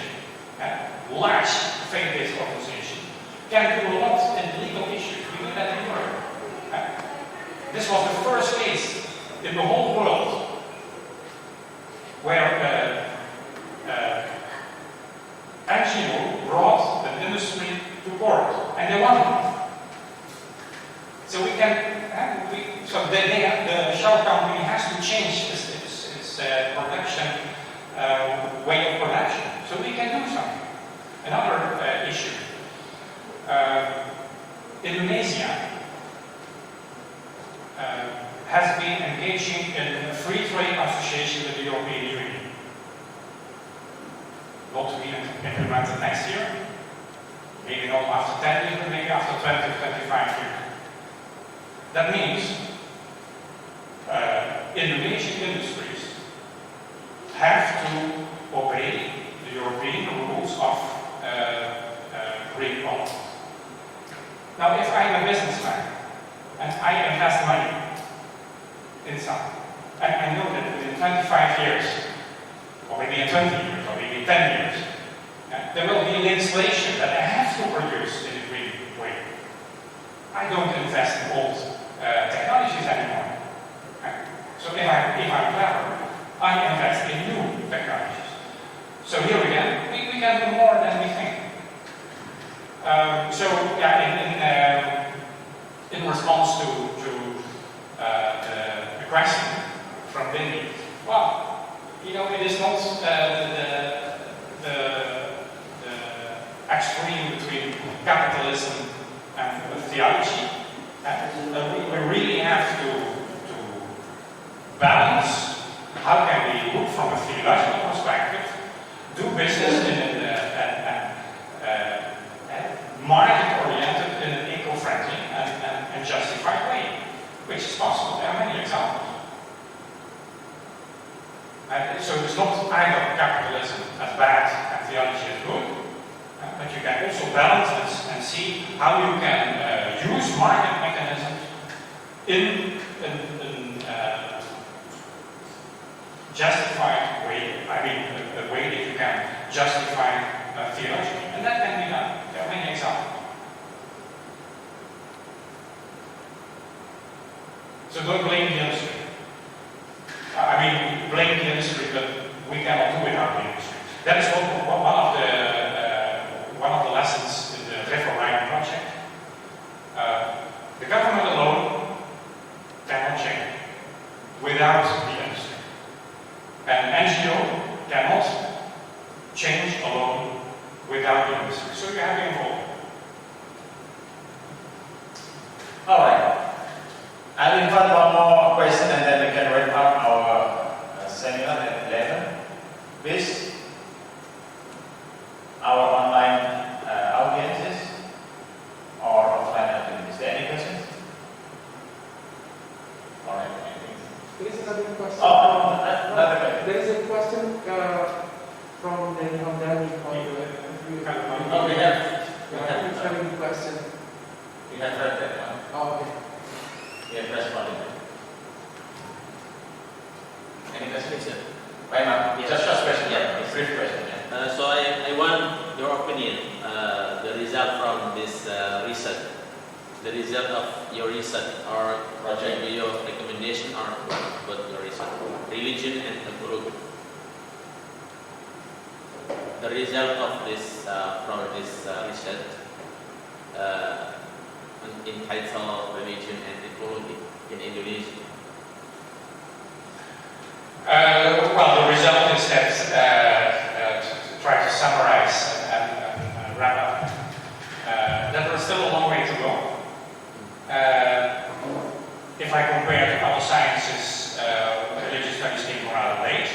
Large faith-based organization can do a lot in legal issues. We do that in Europe. This was the first case in the whole world where NGO brought the industry to court, and they won. So we can, the shell company has to change its production way of production, so we can do something. Another issue, Indonesia has been engaging in a free trade association with the European Union. Not to be implemented next year, maybe not after 10 years, but maybe after 20 to 25 years. That means Indonesian industries have to obey the European rules of green bond. Now, if I'm a businessman and I invest money in something, and I know that within 25 years, or maybe in 20 years, or maybe in 10 years, there will be legislation that I have to produce in a green way. I don't invest in old technologies anymore. So if I'm clever, I invest in new technologies. So here again, we can do more than we think. In response to the question from Vinny, well, it is not the extreme between capitalism and theology. We really have to balance how can we look from a theological perspective, do business in a market-oriented, in an eco-friendly and justified way, which is possible. There are many examples. So it's not either capitalism as bad and theology as good, but you can also balance this and see how you can use market mechanisms in a justified way. I mean, a way that you can justify theology, and that can be done. There are many examples. So don't blame the industry. Blame the industry, but we cannot do without the industry. That is one of the lessons in the River Rhine project. The government alone cannot change without the industry. An NGO cannot change alone without the industry. So you have to involve. All right. I'll invite one more question and then we can wrap up our seminar at 11. Please, our online audiences or offline audiences. Is there any questions? All right. There is another question. Another question. There is a question from Danny. We have a question. We have read that one. Oh, okay. We have responded. Any questions? Why not? Yes. Just question. Yeah. Brief question. Yeah. So I want your opinion, the result from this research. The result of your research or project, your recommendation or what your research? Religion and ecology. The result of this from this research entitled Religion and Ecology in Indonesia. Well, the result is that, to try to summarize and wrap up, that there's still a long way to go. If I compare to other sciences, religious studies came rather late.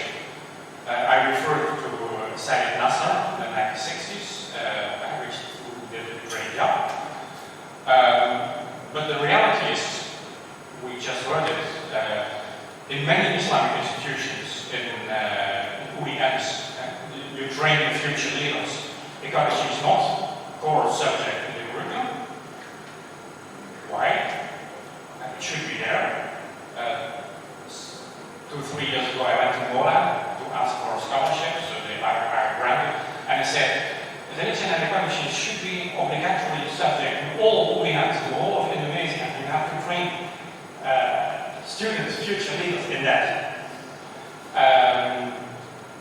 I refer to Syed Nasser in the 1960s, who did a great job. But the reality is, we just heard it, in many Islamic institutions, in OEMs, you train the future leaders. Ecology is not a core subject in the curriculum. Why? It should be there. 2-3 years ago, I went to Mola to religion and ecology should be obligatory subject in all UINA's, the whole of Indonesia. We have to train students, future leaders in that.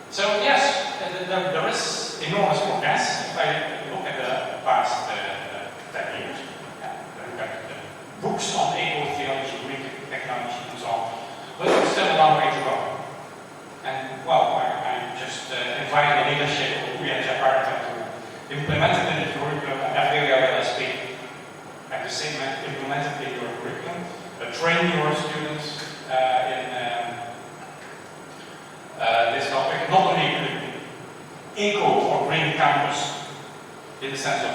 So yes, there is enormous progress. If I look at the past 10 years, look at the books on eco-theology, Greek technology and so on, but there's still a long way to go. And well, I just invite the leadership of UIN Jakarta to implement it in the curriculum, and every LSP at the same time implement it in your curriculum, train your students in this topic, not only eco or green campus in the sense of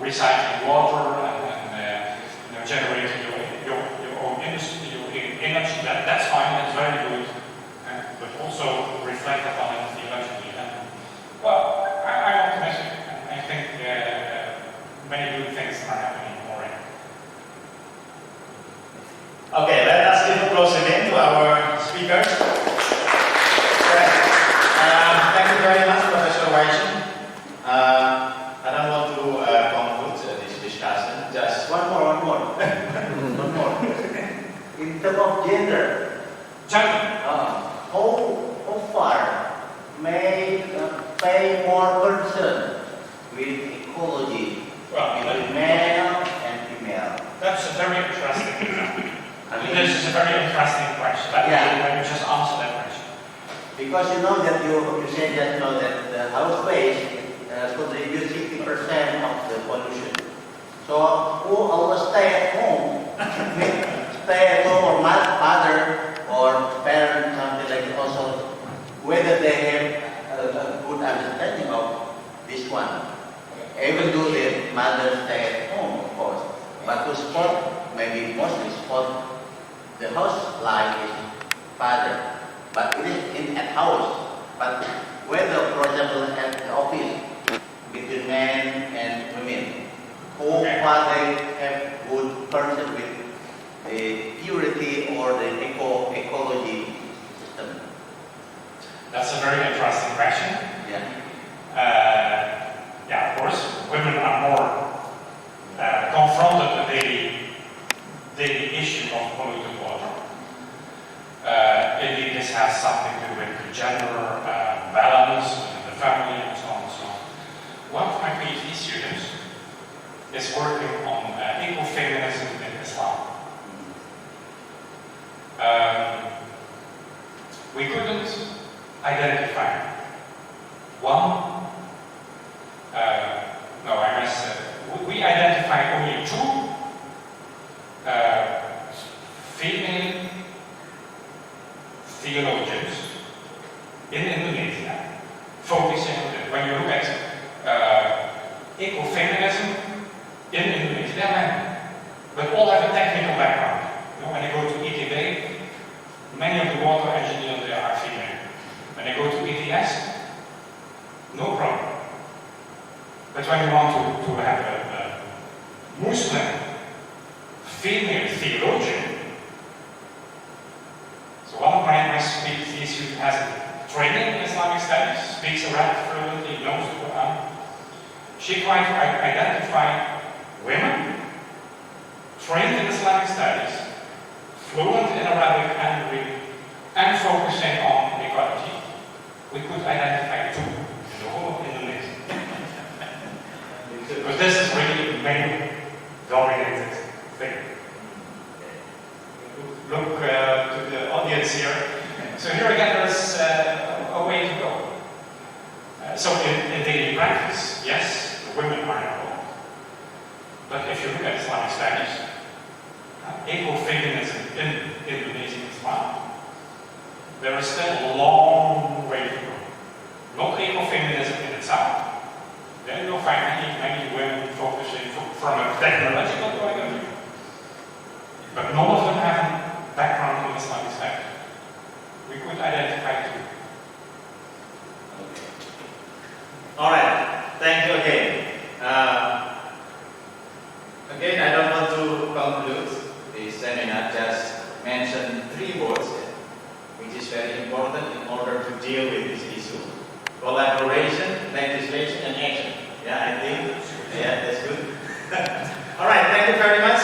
recycling water and generating your own industry, your own energy. That's fine, that's very good, but also reflect upon it theologically. Well, I'm optimistic. I think many good things are happening already. Okay, let us give applause again to our speakers. Thank you very much, Professor Wijsen. I don't want to conclude this discussion. Just One more. One more. In terms of gender, how far may pay more concern with ecology between male and female? That's a very interesting. This is a very interesting question. Let me just answer that question. Because you know that you said that the house waste could reduce 60% of the pollution. So who always stay at home, or mother or parent, something like that, also whether they have a good understanding of this one. Even though the mother stay at home, of course, but to support, maybe mostly support the house life is father. But it is in at house. But whether, for example, at the office between men and women, who father have good person with the purity or the ecology system? That's a very interesting question. Yeah. Of course, women are more confronted with the daily issue of polluted water. Indeed, this has something to do with gender balance in the family and so on and so on. One of my PhD students is working on ecofeminism in Islam. We couldn't identify one. We identified only two female theologians in Indonesia focusing on it. When you look at ecofeminism in Indonesia, they are men, but all have a technical background. When they go to ITB, many of the water engineers there are female. When they go to ETS, no problem. But when you want to have a Muslim female theologian, so one of my PhD students has training in Islamic studies, speaks Arabic fluently, knows the Quran. She tried to identify women trained in Islamic studies, fluent in Arabic and Greek, and focusing on ecology. We could identify two in the whole of Indonesia. Because this is really a male-dominated thing. Look to the audience here. So here again, there's a way to go. So in daily practice, yes, the women are involved. But if you look at Islamic studies, ecofeminism in Indonesian Islam, there is still a long way to go. Not ecofeminism in itself. Then you'll find many women focusing from a technological point of view. But none of them have a background in Islamic studies. We could identify two. all right. Thank you again. Again, I don't want to conclude the seminar. Just mention three words, which is very important in order to deal with this issue: collaboration, legislation, and action. very much.